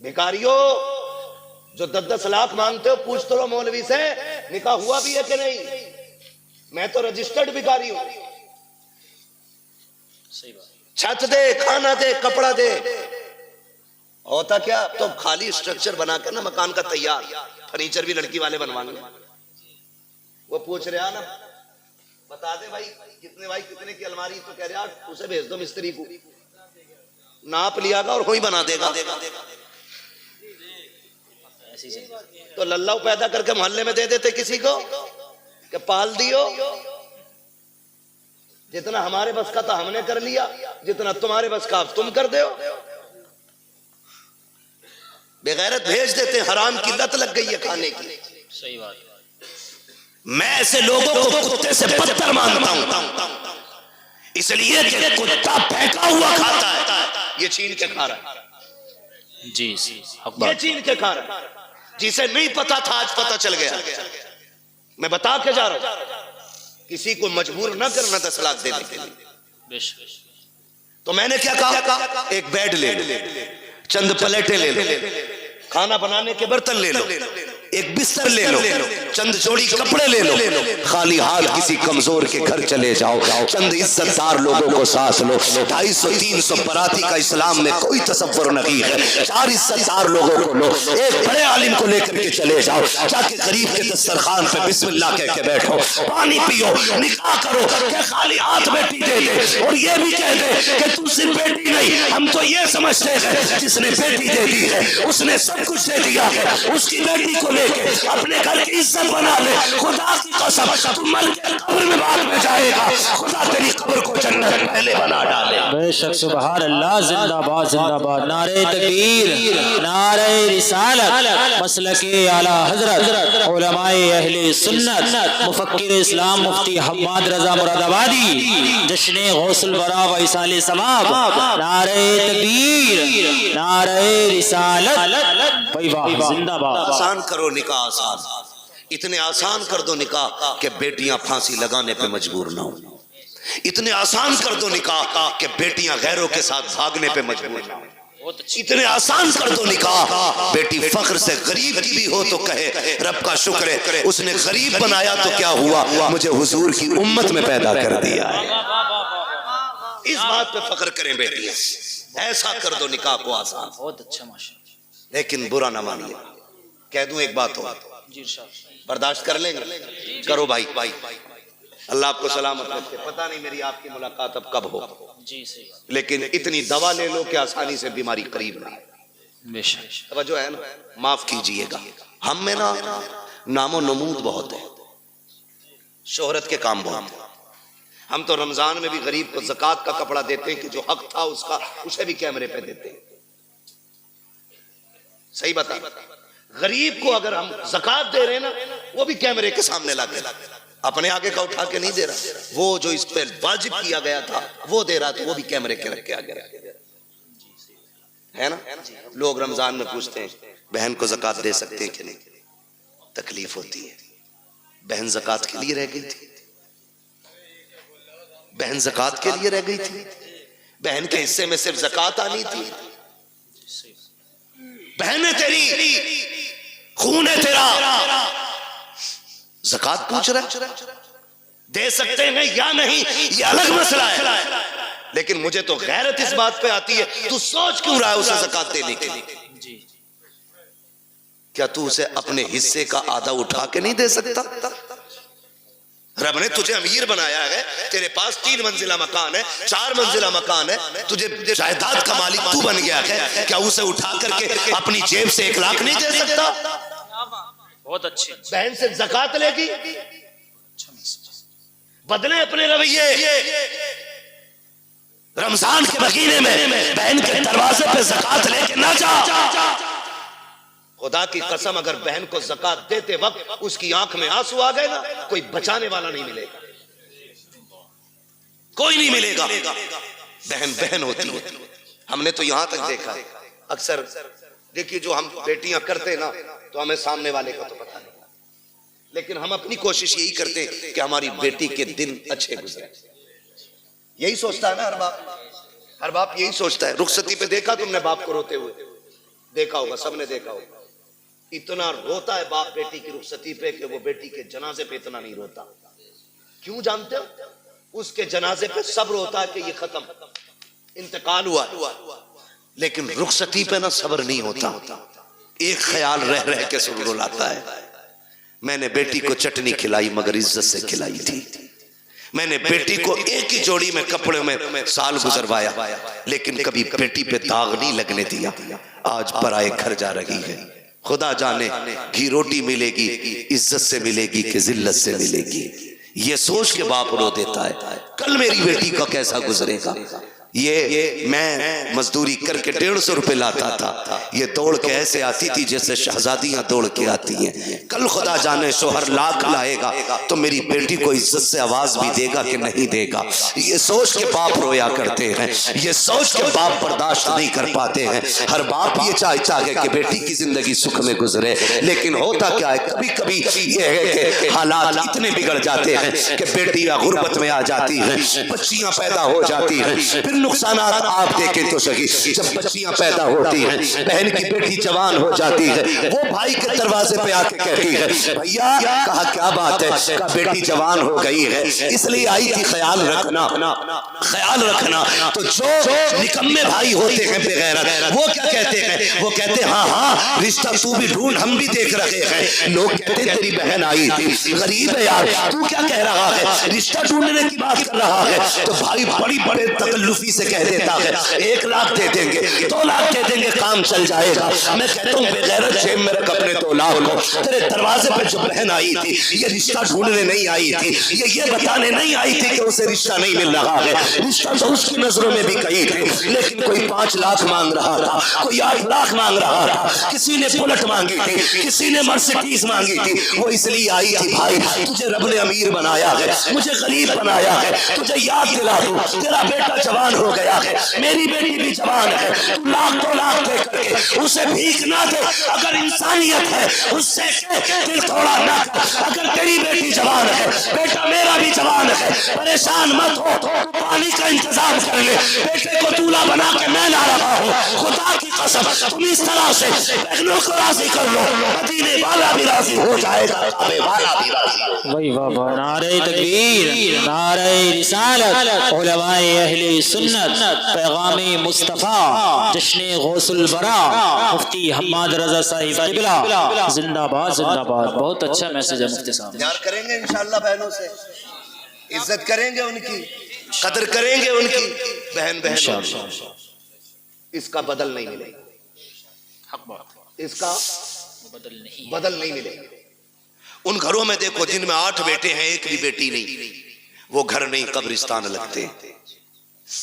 भिखारियों जो 10-10 लाख मांगते हो, पूछ तो लो मौलवी से निकाह हुआ भी है कि नहीं। मैं तो रजिस्टर्ड भिखारी हूं। सही बात। छत दे, खाना दे, कपड़ा दे। होता क्या, तो खाली स्ट्रक्चर बना के ना मकान का तैयार, फर्नीचर भी लड़की वाले बनवाएंगे। वो पूछ रहा ना, बता दे भाई कितने की अलमारी, तो कह रहा उसे भेज दो मिस्त्री को, नाप लियागा और वही बना देगा। तो लल्लाऊ पैदा करके मोहल्ले में दे देते किसी को कि पाल दियो। जितना हमारे बस का था हमने कर लिया, जितना तुम्हारे बस का तुम कर दो। बेगैरत भेज देते, हराम की लत लग गई है खाने की। सही बात। मैं ऐसे लोगों को कुत्ते से बदतर मानता हूं, इसलिए कि कुत्ता फेंका हुआ खाता है, ये छीन के खा रहा है। जी ये छीन के खा रहा है। जिसे नहीं पता था आज पता चल गया। मैं बता के जा रहा हूं, किसी को मजबूर न करना 10 लाख देने के लिए। तो मैंने क्या कहा, एक बेड ले लो, चंद प्लेटें ले लो, खाना बनाने के बर्तन ले लो, एक बिस्तर ले लो, चंद जोड़ी कपड़े ले लो, खाली हाथ किसी कमजोर के घर चले जाओ, चंद इज्जतदार लोगों को साथ लो। 250-300 बराती का इस्लाम में कोई तसव्वुर नहीं है। 4 इज्जतदार लोगों को लो, एक बड़े आलिम को लेकर के चले जाओ, जाके गरीब के दस्तरखान पे बिस्मिल्लाह कह के बैठो, पानी पियो, निकाह करो, कि खाली हाथ बेटी दे दे और ये भी कह दे कि तू सिर्फ बेटी नहीं, हम तो ये समझते हैं जिसने बेटी दे दी है उसने सब कुछ दे दिया है। उसकी बेटी को अपने घर की इज्जत बना ले। खुदा की कसम, तुम मर के कब्र में बाद में जाएगा, खुदा तेरी कब्र को जन्नत पहले बना डाले। बेशक सुभान अल्लाह। जिंदाबाद जिंदाबाद। नारे तकबीर, नारे रिसालत, मसलके आला हजरत, उलमाए अहले सुन्नत, मुफक्किर इस्लाम मुफ्ती हम्माद रजा मुरादाबादी, जश्न गौसुल बरा व इसाले समाब। नारे तकबीर, नारे रिसालत, जिंदाबाद। आसान करो निकाह, आसान, इतने आसान कर दो निकाह कि बेटियां फांसी लगाने पे मजबूर ना हो। इतने आसान कर दो निकाह कि बेटियां गैरों के साथ भागने पे मजबूर ना हो। बहुत अच्छी। इतने आसान कर दो निकाह। बेटी फख्र से गरीब की भी हो तो कहे रब का शुक्र है, उसने गरीब बनाया तो क्या हुआ, मुझे हुजूर की उम्मत में पैदा कर दिया है। इस बात पे फख्र करें बेटियां, ऐसा कर दो निकाह को आसान। बहुत अच्छा माशाअल्लाह। लेकिन बुरा ना मानिए, कह दूं एक बात हो, जी इरशाद। बर्दाश्त कर लेंगे? करो भाई, अल्लाह आपको सलामत रखे। पता नहीं मेरी आपकी मुलाकात अब कब हो, जी सही बात। लेकिन इतनी दवा ले लो कि आसानी से बीमारी करीब ना आए। बेशक। तवज्जो है ना? माफ कीजिएगा, हम में ना नामो नमूद बहुत है, शोहरत के काम बहुत है। हम तो रमजान में भी गरीब को ज़कात का कपड़ा देते हैं कि जो हक था उसका, उसे भी कैमरे पे देते हैं। सही बता, गरीब को अगर हम ज़कात दे रहे हैं ना, वो भी कैमरे के सामने ला के, अपने आगे का उठा के नहीं दे रहा। वो जो इस पे वाजिब किया गया था वो दे रहा, तो वो भी कैमरे के रख के आगे है ना। लोग रमजान में पूछते हैं बहन को ज़कात दे सकते हैं कि नहीं, तकलीफ होती है। बहन ज़कात के लिए रह गई थी, बहन ज़कात के लिए रह गई थी, बहन के हिस्से में सिर्फ ज़कात आनी थी। बहन है तेरी, खून है तेरा, ज़कात पूछ रहा है, दे सकते हैं या नहीं ये अलग मसला है। लेकिन मुझे तो गैरत इस बात पे आती है, तू सोच क्यों रहा है उसे ज़कात देने के लिए? जी। क्या तू उसे अपने हिस्से का आधा उठा के नहीं दे सकता? रब ने तुझे अमीर बनाया है, तेरे पास 3 मंजिला मकान है, 4 मंजिला मकान है, तुझे जायदाद का मालिक तू बन गया है, क्या उसे उठा करके अपनी जेब से 1 लाख नहीं दे सकता? बहुत अच्छी। बहन से ज़कात लेगी, बदले अपने रवैये। रमजान के महीने में बहन के दरवाजे पे ज़कात लेके ना जा। खुदा की कसम, अगर बहन को ज़कात देते वक्त उसकी आंख में आंसू आ गए ना, कोई बचाने वाला नहीं मिलेगा, कोई नहीं मिलेगा। बहन बहन होती है। हमने तो यहां तक देखा, अक्सर देखिए जो हम बेटियां करते ना, तो हमें सामने वाले का तो पता नहीं, लेकिन हम अपनी कोशिश यही करते कि हमारी बेटी के दिन अच्छे गुजरे। यही सोचता है ना हर बाप यही सोचता है। रुखसती पे देखा तुमने बाप को रोते हुए, देखा होगा, सबने देखा होगा। इतना रोता है बाप बेटी की रुखसती पे कि वो बेटी के जनाजे पे इतना नहीं रोता। क्यों जानते हो? उसके जनाजे पे सब्र होता है कि ये खत्म, इंतकाल हुआ, लेकिन रुखसती पे ना सब्र नहीं होता। एक ख्याल रह के सुर रुलाता है। मैंने बेटी को चटनी खिलाई मगर इज्जत से खिलाई थी। मैंने बेटी को एक ही जोड़ी में कपड़े में साल गुजरवाया, लेकिन कभी बेटी पे दाग नहीं लगने दिया। आज पराए घर जा रही है, खुदा जाने घी रोटी मिलेगी, इज्जत से मिलेगी कि जिल्लत से मिलेगी। ये सोच के बाप रो देता है कल मेरी बेटी का कैसा गुजरेगा। ये मैं मजदूरी करके 150 रुपए लाता था, ये दौड़ के ऐसे आती थी जैसे शहजादियां दौड़ के आती हैं। कल खुदा जाने शोहर लाख लाएगा तो मेरी बेटी को इज्जत से आवाज भी देगा कि नहीं देगा। ये सोच के बाप रोया करते हैं, ये सोच के बाप बर्दाश्त नहीं कर पाते हैं। हर बाप ये चाहता है कि बेटी की जिंदगी सुख में गुजरे, लेकिन होता क्या है, कभी कभी ये है कि हालात इतने बिगड़ जाते हैं कि बेटी या गुर्बत में आ जाती है, बच्चियां पैदा हो जाती हैं। फिर नुकसानात आप देखें तो सही, जब बच्चियां पैदा होती हैं, बहन की बेटी जवान हो जाती है, वो भाई के दरवाजे पे आके कहती है भैया, कहा क्या बात है, कहा बेटी जवान हो गई है इसलिए आई थी, ख्याल रखना ख्याल रखना। तो जो निकम्मे भाई होते हैं बेगैरत, वो क्या कहते हैं, वो कहते हाँ हाँ रिश्ता तू भी ढूंढ, हम भी देख रहे हैं। लोग कहते तेरी बहन आई थी, गरीब है यार, तू क्या कह रहा है, रिश्ता ढूंढने की बात कर रहा है। तो भाई बड़ी बड़े तकल्लुफी से कह देता है 1 लाख दे देंगे, 2 लाख दे देंगे, काम चल जाएगा। मैं कहता हूँ बेगैरत जेब में रख अपने 2 लाख को। तेरे दरवाजे पर जो बहन आई थी, ये रिश्ता ढूंढने नहीं आई थी, ये बताने नहीं आई थी कि उसे रिश्ता नहीं मिल रहा है। रिश्ता तो उसकी नजरों में भी कही थी, लेकिन कोई 5 लाख मांग रहा था, कोई 8 लाख मांग रहा था, किसी ने बुलेट मांगी थी, किसी ने मर्सिडीज मांगी थी। वो इसलिए आई थी भाई तुझे रब ने अमीर बनाया है, मुझे गरीब बनाया है, तुझे याद दिला दूं तेरा बेटा जवान हो गया है, मेरी बेटी भी जवान है, तू लाख 2 लाख दे करके उसे भीख ना दे। अगर इंसानियत है उससे दिल थोड़ा ना कर। अगर तेरी बेटी जवान है, बेटा मेरा भी जवान है, परेशान मत हो, पानी का इंतजाम कर ले, बेटे को तू दूल्हा बना के मैं ला रहा हूँ। खुदा की कसम तुम इस तरह से बहनों को राजी कर लो, मदीने वाला भी राजी हो जाएगा, काबे वाला भी राजी हो। वही बाबा, नारे तकबीर, नारे रिसालत, उलमाए अहले सुन्नत, पैगामे मुस्तफा, जश्न गौसुल बरा, मुफ्ती हम्माद रजा साहिब क़िबला, जिंदाबाद जिंदाबाद। बहुत अच्छा मैसेज है मुफ्ती साहब। प्यार करेंगे इंशाअल्लाह बहनों से, इज्जत करेंगे उनकी, कदर करेंगे उनकी, बहन बहन, इसका बदल नहीं मिलेगा, हक बात, इसका बदल नहीं मिलेगा। उन घरों में देखो जिनमें 8 बेटे हैं, एक भी बेटी नहीं, वो घर नहीं कब्रिस्तान लगते हैं।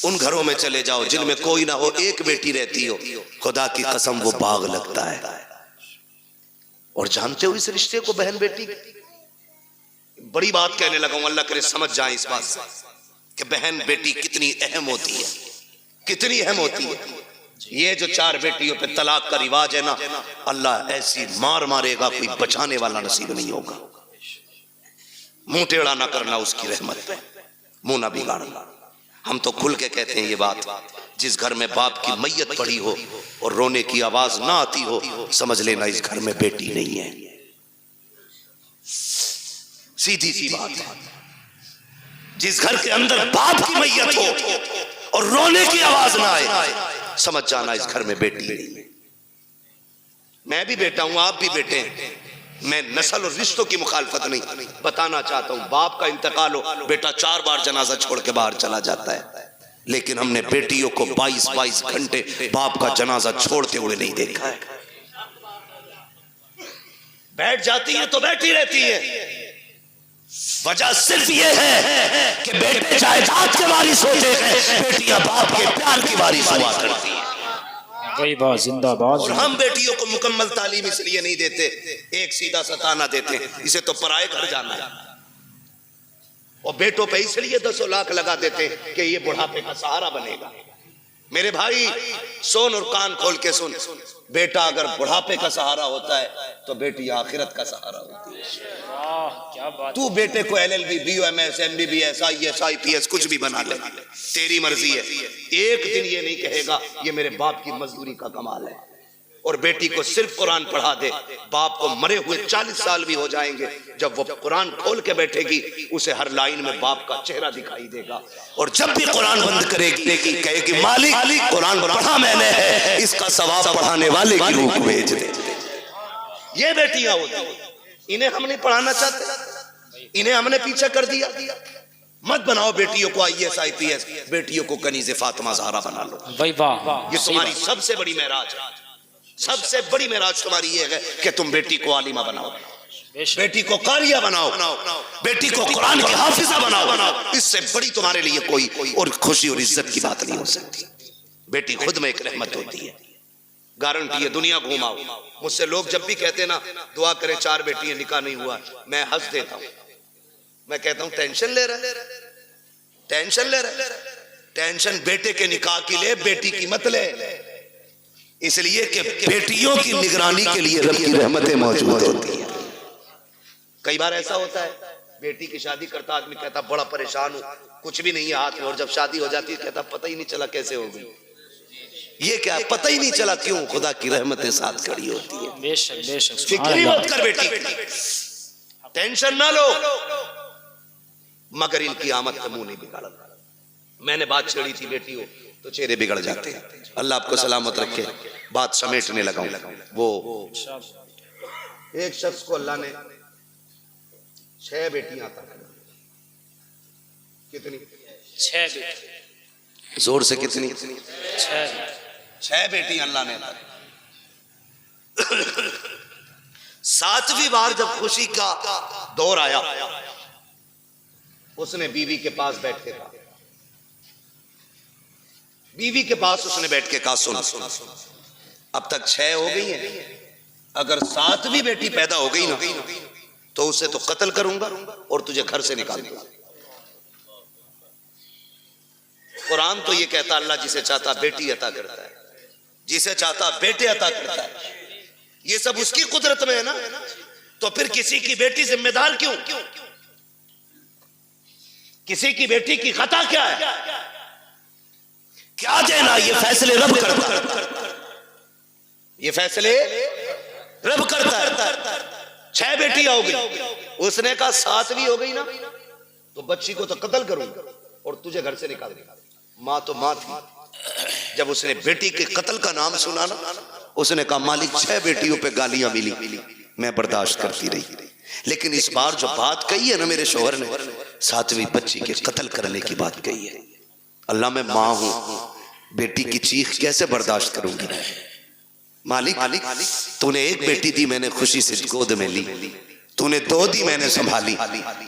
उन घरों में चले जाओ जिनमें कोई ना हो, एक बेटी रहती हो, खुदा की कसम वो बाग लगता है। और जानते हो इस रिश्ते को, बहन बेटी, बड़ी बात कहने लगा हूं, अल्लाह करे समझ जाए इस बात से कि बहन बेटी कितनी अहम होती है, कितनी अहम होती है। ये जो 4 बेटियों पे तलाक का रिवाज है ना, अल्लाह ऐसी मार मारेगा, कोई बचाने वाला नसीब नहीं होगा। मुंह टेढ़ा ना करना उसकी रहमत पे, मुंह ना बिगाड़ना। हम तो खुल के कहते हैं ये बात, जिस घर में बाप की मैयत पड़ी हो और रोने की आवाज ना आती हो, समझ लेना इस घर में बेटी नहीं है। सीधी सी बात है। जिस घर के अंदर बाप की मैयत हो और रोने की आवाज ना आए, समझ जाना इस घर में बेटी नहीं है। मैं भी बेटा हूं, आप भी बेटे हैं। मैं नस्ल और रिश्तों की मुखालफत नहीं, बताना चाहता हूं, बाप का इंतकाल हो, बेटा 4 बार जनाजा छोड़ के बाहर चला जाता है, लेकिन हमने बेटियों को 22-22 घंटे बाप का जनाजा छोड़ते हुए नहीं देखा है। बैठ जाती है तो बैठी रहती है। वजह सिर्फ ये है कि बेटे जायदाद के वारिस होते हैं, बेटियां बाप के प्यार की वारिस हुआ करती हैं। वही बात, जिंदाबाद। और हम बेटियों को मुकम्मल तालीम इसलिए नहीं देते, एक सीधा सताना देते हैं, इसे तो पराए घर जाना है। और बेटों पे इसलिए 10 लाख लगा देते हैं कि ये बुढ़ापे का सहारा बनेगा। मेरे भाई सुन और कान खोल के सुन, बेटा अगर बुढ़ापे का सहारा होता है तो बेटी आखिरत का सहारा होती है। क्या बात। तू बेटे को LLB, BOMS, MBBS, IAS, IPS कुछ भी बना ले, तेरी मर्जी है। एक दिन ये नहीं कहेगा ये मेरे बाप की मजदूरी का कमाल है। और बेटी को सिर्फ कुरान पढ़ा दे, बाप को मरे हुए 40 साल भी हो जाएंगे, जब वो कुरान खोल के बैठेगी उसे हर लाइन में बाप का चेहरा दिखाई देगा। और जब भी कुरान बंद करेगी कहेगी मालिक कुरान पढ़ा मैंने है, इसका सवाब पढ़ाने वाले की रूह भेज दे। ये बेटियां होती, इन्हें हम नहीं पढ़ाना चाहते, इन्हें हमने पीछे कर दिया। मत बनाओ बेटियों को IAS, IPS, बेटियों को कनीज़े फातिमा ज़हरा बना लो। वही वाह, ये तुम्हारी सबसे बड़ी मेराज है। सबसे बड़ी मेराज तुम्हारी ये है कि तुम बेटी को आलिमा बनाओ, बेटी को कारिया बनाओ, बेटी को कुरान की हाफिजा बनाओ। इससे बड़ी तुम्हारे लिए कोई और खुशी और इज्जत की बात नहीं हो सकती। बेटी खुद में एक रहमत होती है, गारंटी है। दुनिया घुमाओ, मुझसे लोग जब भी कहते ना दुआ करें 4 बेटियां निकाह नहीं हुआ, मैं हंस देता हूं। मैं कहता हूं टेंशन ले रहा, टेंशन ले रहा, टेंशन बेटे के निकाह की ले, बेटी की मत ले। इसलिए कि बेटियों की निगरानी के लिए रब की रहमतें मौजूद होती हैं। कई बार ऐसा होता है, बेटी की शादी करता आदमी कहता बड़ा परेशान हूं, कुछ भी नहीं है हाथ में, और जब शादी हो जाती है कहता पता ही नहीं चला कैसे हो गई। ये क्या पता ही नहीं चला, क्यों? खुदा की रहमतें साथ खड़ी होती है। बेशक बेशक। फिक्र मत कर बेटी, टेंशन ना लो, मगर इनकी आमद का मुंह नहीं बिगाड़ा। मैंने बात छेड़ी थी बेटी हो तो चेहरे बिगड़ जाते हैं। अल्लाह आपको सलामत रखे। बात समेटने लगा हूं। वो एक शख्स को अल्लाह ने 6 बेटियां अता की। कितनी? 6 बेटी। जोर से कितनी? 6 बेटियां अल्लाह ने अता की। 7वीं बार जब खुशी का दौर आया, उसने बीवी के पास बैठ के कहा, बीवी के पास उसने बैठ के कहा सुन, अब तक 6 हो गई हैं, अगर 7वीं बेटी पैदा हो गई ना तो उसे तो कत्ल करूंगा और तुझे घर से निकाल दूंगा। कुरान तो ये कहता अल्लाह जिसे चाहता बेटी अता करता है, जिसे चाहता बेटे अता करता है। ये सब उसकी कुदरत में है ना, तो फिर किसी की बेटी जिम्मेदार क्यों? किसी की बेटी की खता क्या है? क्या देना, ये फैसले रब करता है, ये फैसले रब करता है। 6 बेटियां हो गई, उसने कहा 7वीं हो गई ना तो बच्ची को तो कत्ल करूंगा और तुझे घर से निकाल देगा। माँ तो माँ थी, जब उसने बेटी के कत्ल का नाम सुना ना, उसने कहा मालिक 6 बेटियों पे गालियां मिली, मैं बर्दाश्त करती रही, लेकिन इस बार जो बात कही है ना मेरे शोहर ने, 7वीं बच्ची के कत्ल करने की बात कही है। अल्लाह मैं माँ हूं, बेटी की चीख कैसे बर्दाश्त करूंगी। मालिक तूने 1 बेटी दी, मैंने खुशी से गोद में ली, तूने 2 दी, मैंने संभाली,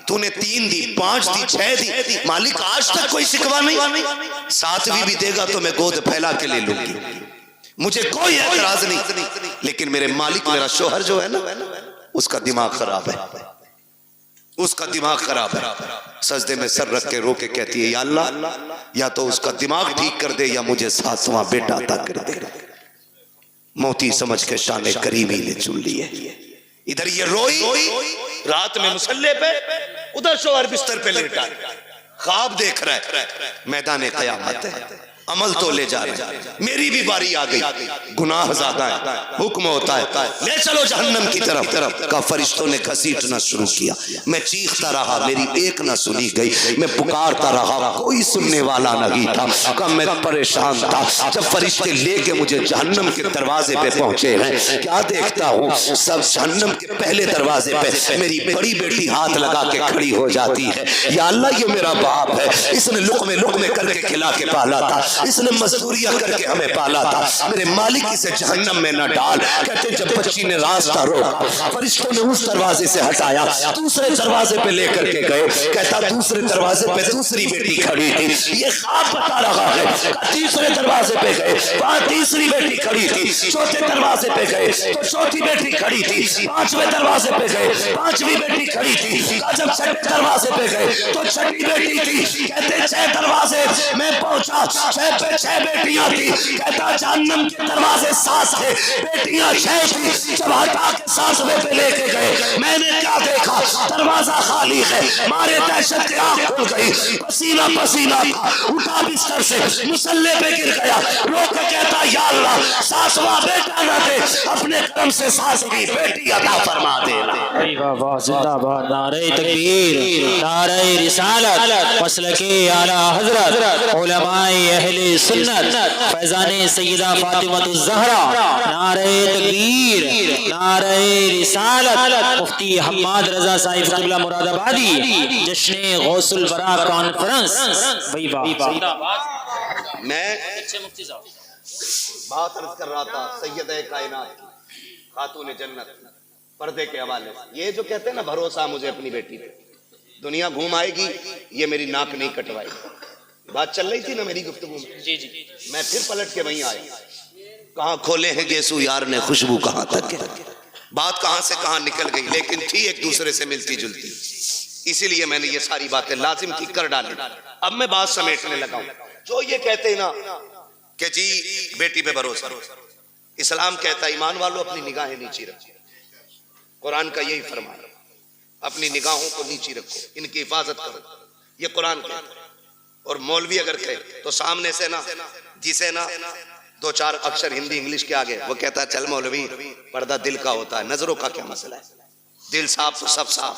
तूने 3 दी, 5 दी, 6 दी, मालिक आज तक कोई शिकवा नहीं, 7वीं भी देगा तो मैं गोद फैला के ले लूंगी, मुझे कोई एतराज नहीं। लेकिन मेरे मालिक, मेरा शोहर जो है ना, उसका दिमाग खराब है, उसका दिमाग खराब है। सजदे में सर रख के रो के कहती है या अल्लाह, या तो उसका दिमाग ठीक कर दे या मुझे 7वां बेटा अता कर दे। मोती समझ के शाने करीमी ने चुन लिए। इधर ये रोई रात में मुसल्ले पे, उधर शोहर बिस्तर पे लेटा ख्वाब देख रहा है, मैदान क़यामत है, अमल तो ले जा रहे हैं, मेरी भी बारी आ गई, गुनाह ज्यादा है, हुक्म होता है ले चलो जहन्नम की तरफ का। फरिश्तों ने घसीटना शुरू किया, मैं चीखता रहा, मेरी एक ना सुनी गई, मैं पुकारता रहा, कोई सुनने वाला नहीं था, कब मैं परेशान था। जब फरिश्ते लेके मुझे जहन्नम के दरवाजे पे पहुंचे हैं, क्या देखता हूँ, सब जहन्नम के पहले दरवाजे पे मेरी बड़ी बेटी हाथ लगा के खड़ी हो जाती है। या अल्लाह, ये मेरा बाप है, इसने लुक़मे करके खिला के पाला था, इसने मजदूरियां करके हमें पाला था, मेरे मालिक इसे जहन्नम में न डाल। कहते जब बच्ची ने रास्ता रोका, फरिश्तों ने उस दरवाजे से हटाया, दूसरे दरवाजे पे लेकर के गए। कहता दूसरे दरवाजे पे दूसरी बेटी खड़ी थी, ये ख्वाब बता रहा है। तीसरे दरवाजे पे गए, वहां तीसरी बेटी खड़ी थी, चौथे दरवाजे पे गए तो चौथी बेटी खड़ी थी, 5वें दरवाजे पे गए 5वीं बेटी खड़ी थी, जब 6वें दरवाजे पे गए तो 6वीं बेटी थी। कहते 6 दरवाजे मैं पहुंचा, 6 पे 6 बेटियां थी। कहता जहन्नम के दरवाजे 7 थे, बेटियां 6 थी। जब हटा के 7वें पे लेके गए, मैंने क्या देखा, दरवाजा खाली है। मारे दहशत के आंख खुल गई, पसीना पसीना उठा बिस्तर से, मुसल्ले पे गिर गया, रो के कहता या अल्लाह, 7वां बेटा न दे, अपने करम से 7वीं बेटी अता फरमा दे। जिंदाबाद, नारे तकबीर, नारे रिसालत, मसलके आला हजरत, उलमाए अहले सुन्नत, फैजाने सैयदा फातिमातुज़ ज़हरा, नारे तकबीर, नारे रिसालत, मुफ्ती हम्माद रजा साहिब क़िबला मुरादाबादी, जश्न गौसुल बरा कॉन्फ्रेंस। मैं बात अर्ज कर रहा था सैयदा कायनात की, खातून जन्नत, पर्दे के हवाले से। ये जो कहते हैं ना भरोसा मुझे अपनी बेटी पे, दुनिया घूम आएगी, ये मेरी नाक नहीं कटवाएगी। बात चल रही थी ना मेरी गुफ्तगू में, जी जी, मैं फिर पलट के वहीं आया। कहाँ खोले हैं गेसू यार ने खुशबू, कहाँ तक है, बात कहाँ से कहाँ निकल गई, लेकिन थी एक दूसरे से मिलती जुलती, इसीलिए मैंने ये सारी बातें लाजिम की कर डाली। अब मैं बात समेटने लगा हूं। जो ये कहते हैं ना कि जी बेटी पे भरोसा, इस्लाम कहता है ईमान वालों अपनी निगाहें नीची रखो, कुरान का यही फरमान, अपनी निगाहों को नीची रखो, इनकी हिफाजत करो, ये कुरान कहता है। और मौलवी अगर कहे तो सामने से ना, जिसे ना 2-4 अक्षर हिंदी इंग्लिश के आगे, वो कहता है चल मौलवी, पर्दा दिल का होता है, नजरों का क्या मसला है, दिल साफ तो सब साफ,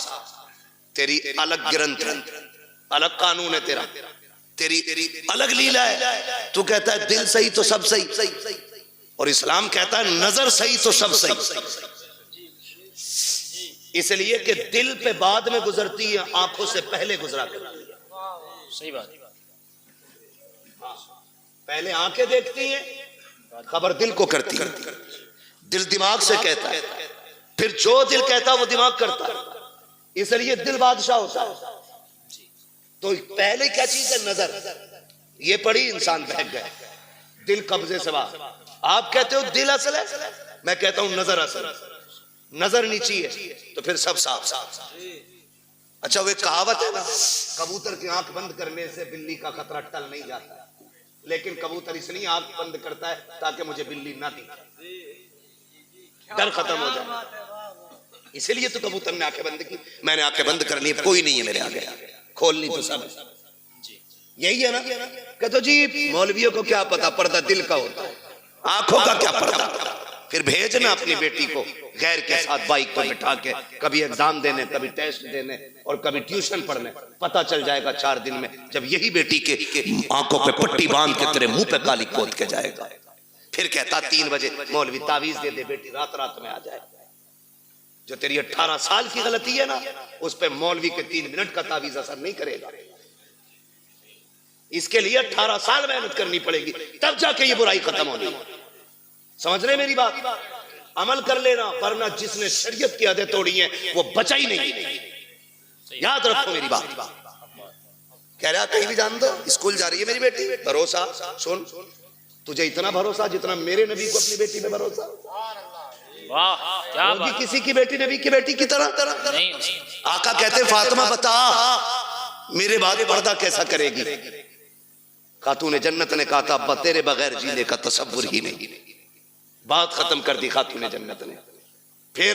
तेरी अलग ग्रंथ है, अलग कानून है तेरा, तेरी अलग लीला है। तू कहता है दिल सही तो सब सही, और इस्लाम कहता है नजर सही तो सब सही। इसलिए कि दिल पे बाद में गुजरती है, आंखों से पहले गुजरा करती है। सही बात। पहले आंखें देखती हैं, खबर दिल को करती है, दिल दिमाग से कहता है, फिर जो दिल कहता है वो दिमाग करता है। इसलिए दिल बादशाह होता है। तो पहले क्या चीज है, नजर। ये पढ़ी इंसान बहक गए, दिल कब्जे से बाहर। आप कहते हो दिल असल है, मैं कहता हूं नजर असल। नजर नीची है तो फिर सब साफ साफ। अच्छा वो कहावत है ना, कबूतर की आंख बंद करने से बिल्ली का खतरा टल नहीं जाता, लेकिन कबूतर इसलिए आंख बंद करता है ताकि मुझे बिल्ली ना दिखे, डर खत्म हो जाए। इसीलिए तो कबूतर ने आंखें बंद की, मैंने आंखें बंद कर ली, कोई नहीं है मेरे आगे, खोलनी तो सब। यही है ना? कहते जी मौलवियों को क्या पता, पर्दा दिल का होता है, आंखों का क्या पर्दा। फिर भेजना अपनी बेटी को गैर के साथ बाइक पर बिठा के, कभी एग्जाम देने, कभी टेस्ट देने और कभी ट्यूशन पढ़ने। पता चल जाएगा 4 दिन में, जब यही बेटी के आंखों पे पट्टी बांध के तेरे मुंह पे काली पोत के जाएगा। फिर कहता 3 बजे मौलवी तावीज दे दे, बेटी रात रात में आ जाए। जो तेरी 18 साल की गलती है ना, उस पे मौलवी के 3 मिनट का तावीज असर नहीं करेगा। इसके लिए 18 साल मेहनत करनी पड़ेगी, तब जाके ये बुराई खत्म होनी। समझ रहे मेरी बात? अमल कर लेना, वरना जिसने शरीयत की आदत तोड़ी है वो बचा ही नहीं। याद रखो मेरी बात। कह रहा कहीं भी जान दो, स्कूल जा रही है मेरी बेटी, भरोसा। सुन, तुझे इतना भरोसा जितना मेरे नबी को अपनी बेटी पे भरोसा। वाह क्या बात। किसी की बेटी नबी की बेटी की तरह नहीं। आका कहते फातिमा बता मेरे बाद पर्दा कैसा करेगी? खातून जन्नत ने कहा था अब्बा तेरे बगैर जीने का तसव्वुर ही नहीं। बात खत्म कर दी खातून जन्नत ने। फिर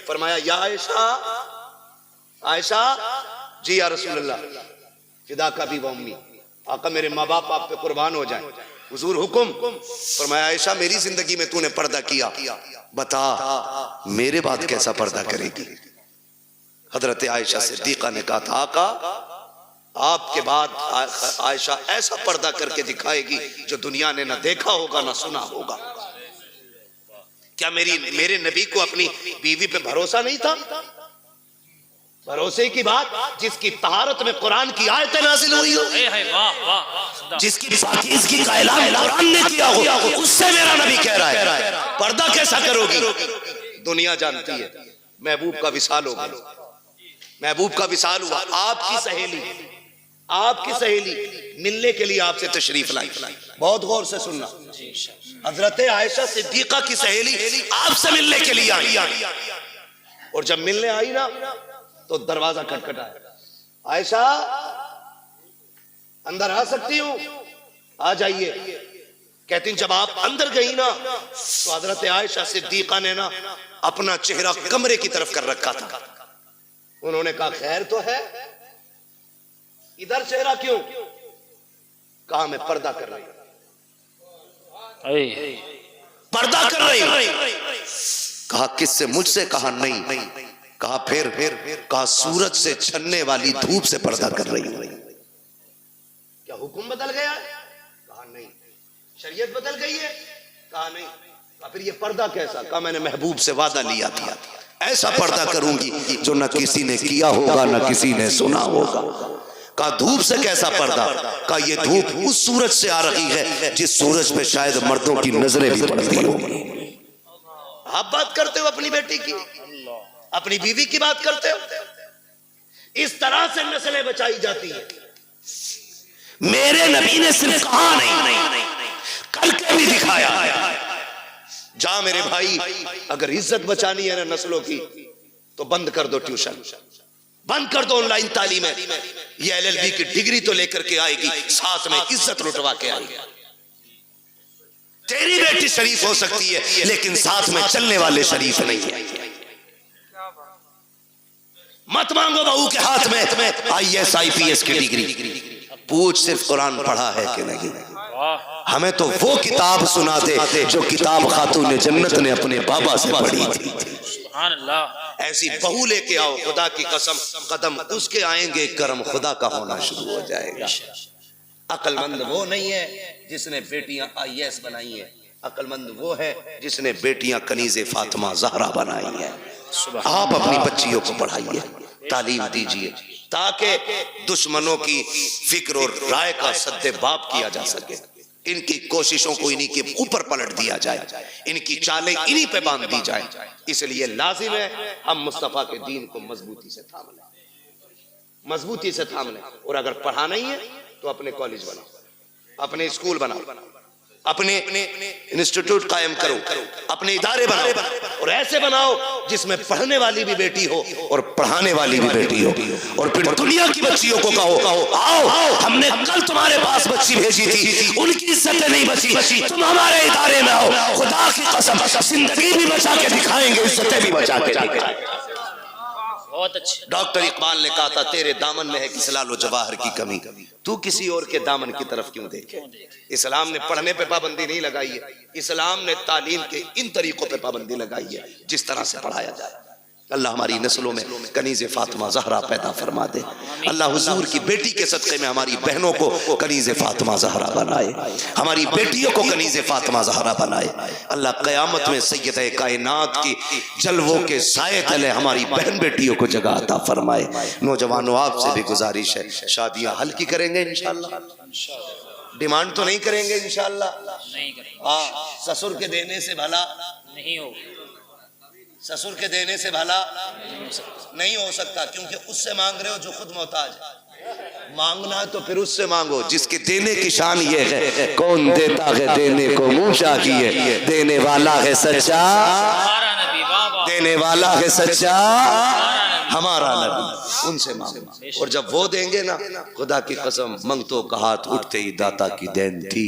फरमाया या आयशा, आयशा जी या रसूलल्लाह, फिदा का भी वम्मी, आका मेरे माँ बाप आप पे कुर्बान हो जाएं, हुजूर हुक्म। फरमाया आयशा मेरी जिंदगी में तूने पर्दा किया, बता मेरे बाद कैसा पर्दा करेगी? हजरत आयशा सिद्दीका ने कहा था आका आपके बाद आयशा ऐसा पर्दा करके दिखाएगी जो दुनिया ने ना देखा होगा ना सुना होगा। क्या मेरे नबी को अपनी बीवी पे भरोसा नहीं था? भरोसे की बात, जिसकी तहारत में कुरान की आयतें नाज़िल हुई हो, जिसकी पाकीज़गी का ऐलान कुरान ने किया हो, उससे मेरा नबी कह रहा है पर्दा कैसा करोगी? दुनिया जानती है महबूब का विसाल हो गया, महबूब का विसाल हुआ। आपकी सहेली मिलने के लिए आपसे तशरीफ लाई। बहुत गौर से सुनना, हजरत आयशा सिद्दीका की सहेली आपसे मिलने के लिए आई, और जब मिलने आई ना तो दरवाजा खटखटाया, आयशा अंदर आ सकती हूं? आ जाइए। कहती जब आप अंदर गई ना तो हजरत आयशा सिद्दीका ने ना अपना चेहरा कमरे की तरफ कर रखा था। उन्होंने कहा खैर तो है, इधर चेहरा क्यों? कहा मैं पर्दा कर रही हूं। पर्दा कर रही हूं। कहा किससे? मुझसे। कहा नहीं। कहा फिर? कहा सूरज से छनने वाली धूप से पर्दा कर रही हूं। क्या हुक्म बदल गया? कहा नहीं। शरीयत बदल गई है? कहा नहीं। कहा फिर ये पर्दा कैसा? कहा मैंने महबूब से वादा लिया था, ऐसा पर्दा करूंगी जो न किसी ने किया होगा न किसी ने सुना होगा। कहा धूप से कैसा पर्दा? कहा ये धूप उस सूरज से आ रही है जिस सूरज पे शायद मर्दों की नजरें भी पड़ती होंगी। आप बात करते हो अपनी बेटी की, अपनी बीवी की बात करते हो। इस तरह से नस्लें बचाई जाती है। मेरे नबी ने सिर्फ कहा नहीं, करके भी दिखाया। जा मेरे भाई, अगर इज्जत बचानी है ना नस्लों की तो बंद कर दो ट्यूशन, बंद कर दो ऑनलाइन तालीमें। ये LLB की डिग्री तो लेकर के आएगी, साथ में इज्जत लुटवा के आएगी। तेरी बेटी शरीफ हो सकती है लेकिन साथ में चलने वाले शरीफ नहीं है। मत मांगो बहू के हाथ में IAS IPS की डिग्री, पूछ सिर्फ कुरान पढ़ा है कि नहीं। हमें तो वो किताब सुना दे जो किताब खातून जन्नत ने अपने बाबा से पढ़ी थी। ऐसी बहू लेके आओ, खुदा की कसम कदम उसके आएंगे करम खुदा का होना शुरू हो जाएगा। अक्लमंद वो नहीं है जिसने बेटियां IAS बनाई है, अक्लमंद वो है जिसने बेटियां कनीज़े फातिमा ज़हरा बनाई है। आप अपनी बच्चियों को पढ़ाइए, तालीम दीजिए, ताकि दुश्मनों की फिक्र और राय का सद्देबाब किया जा सके। इनकी कोशिशों को इन्हीं के ऊपर पलट दिया जाए, इनकी चालें इन्हीं पे बांध दी जाए। इसलिए लाजिम है हम मुस्तफा के दीन को मजबूती से थाम लें, मजबूती से थाम लें। और अगर पढ़ाना ही है तो अपने कॉलेज बनाओ, अपने स्कूल बनाओ, अपने इंस्टीट्यूट कायम करो, अपने इदारे बनाओ, और ऐसे बनाओ जिसमें पढ़ने वाली भी बेटी हो और पढ़ाने वाली भी बेटी हो। और फिर दुनिया की बच्चियों को कहो आओ, हमने कल तुम्हारे पास बच्ची भेजी थी, उनकी इज्जतें नहीं बची, तुम हमारे इदारे में आओ। खुदा की कसम जिंदगी भी बचा के दिखाएंगे, इज्जतें भी बचा के दिखाएंगे। बहुत अच्छे। डॉक्टर इकबाल ने कहा था तेरे दामन में है किस लालो जवाहर की कमी, तू किसी और के दामन की तरफ क्यों देखे। इस्लाम ने पढ़ने पे पाबंदी नहीं लगाई है, इस्लाम ने तालीम के इन तरीकों पे पाबंदी लगाई है जिस तरह से पढ़ाया जाए। अल्लाह हमारी नस्लों में कनीज़े फातिमा ज़हरा पैदा फरमा दे। अल्लाह हुजूर की बेटी के सदक़े में हमारी बहनों को कनीज़े फातिमा ज़हरा बनाए, हमारी बेटियों को कनीज़े फातिमा ज़हरा बनाए। अल्लाह क़यामत में सैयदे कायनात की जलवों के साए तले हमारी बहन बेटियों को जगह अता फरमाए। नौजवानों आपसे भी गुजारिश है, शादियाँ हल्की करेंगे इंशाअल्लाह, डिमांड तो नहीं करेंगे इंशाअल्लाह। नहीं करेंगे। हाँ, ससुर के देने से भला नहीं हो, ससुर के देने से भला नहीं हो सकता, क्योंकि उससे मांग रहे हो जो खुद मोहताज है। मांगना है तो फिर उससे मांगो जिसके देने की शान ये है, कौन देता है देने को मुंह चाहिए, देने वाला है सच्चा, हमारा नबी। वाह वाह। देने वाला है सच्चा हमारा नबी, उनसे मांगो। और जब वो देंगे ना, खुदा की कसम मंगतों का हाथ उठते ही दाता की देन थी,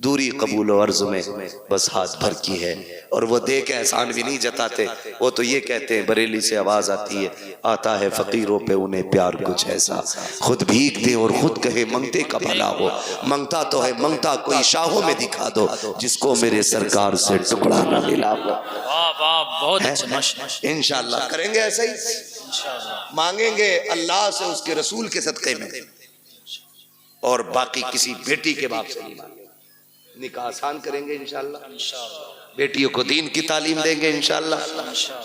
दूरी कबूल और अर्ज में बस हाथ भर की है। और वो दे के एहसान भी नहीं जताते, वो तो ये कहते हैं, बरेली से आवाज आती है, आता है फकीरों पे उन्हें प्यार कुछ ऐसा, खुद भीख दे और खुद कहे मंगते का भला हो। मंगता तो है, मंगता कोई शाहों में दिखा दो, जिसको मेरे सरकार से टुकड़ा न मिला हो। वाह वाह, बहुत अच्छे। इंशाअल्लाह करेंगे ऐसा ही, मांगेंगे अल्लाह से उसके रसूल के सदक़े में, और बाकी किसी बेटी के बाप से नहीं मांगेंगे। निकाह आसान करेंगे इंशाअल्लाह, बेटियों को दीन की तालीम देंगे इंशाअल्लाह।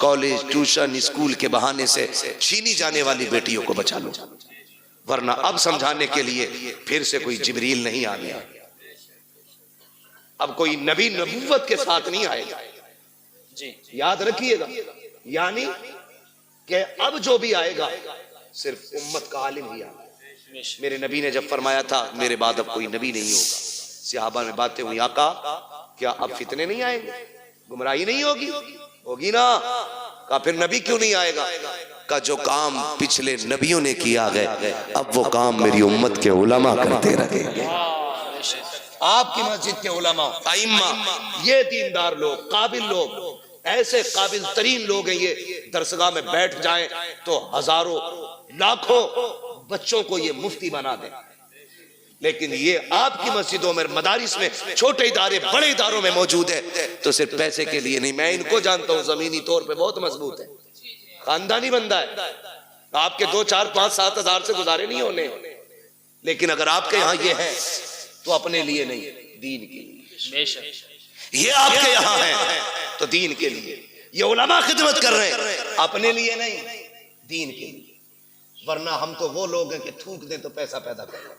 कॉलेज ट्यूशन स्कूल के बहाने से छीनी जाने वाली बेटियों को बचा लो, वरना अब समझाने के लिए फिर से कोई जिब्रील नहीं आ गया, अब कोई नबी नबूवत के साथ नहीं आएगा जी। याद रखिएगा, यानी कि अब जो भी आएगा सिर्फ उम्मत का आलिम ही आएगा। मेरे नबी ने जब फरमाया था मेरे बाद अब कोई नबी नहीं होगा, सहाबा में बातें हुई, आका क्या अब फितने नहीं आएंगे, गुमराही नहीं होगी? होगी ना। का फिर नबी क्यों नहीं आएगा? का जो काम पिछले नबियों ने किया है, अब वो काम मेरी उम्मत के उलमा करते रहेंगे। आपकी मस्जिद के उलमा आइम्मा, ये दीनदार लोग, काबिल लोग, ऐसे काबिल तरीन लोग हैं, ये दरसगाह में बैठ जाएं तो हजारों लाखों बच्चों को ये मुफ्ती बना दें। लेकिन ये आपकी मस्जिदों में, मदारिस में, छोटे इदारे बड़े इदारों में मौजूद है, तो सिर्फ पैसे के लिए नहीं। मैं इनको जानता हूँ, जमीनी तौर पे बहुत मजबूत है, खानदानी बंदा है, आपके 2, 4, 5, 7 हजार से गुजारे नहीं होने। लेकिन अगर आपके यहाँ ये है तो अपने लिए नहीं, दीन के लिए। ये आपके यहाँ है तो दीन के लिए, ये उलमा खिदमत कर रहे हैं, अपने लिए नहीं, दीन के लिए। वरना हम तो वो लोग हैं कि थूक दें तो पैसा पैदा करें,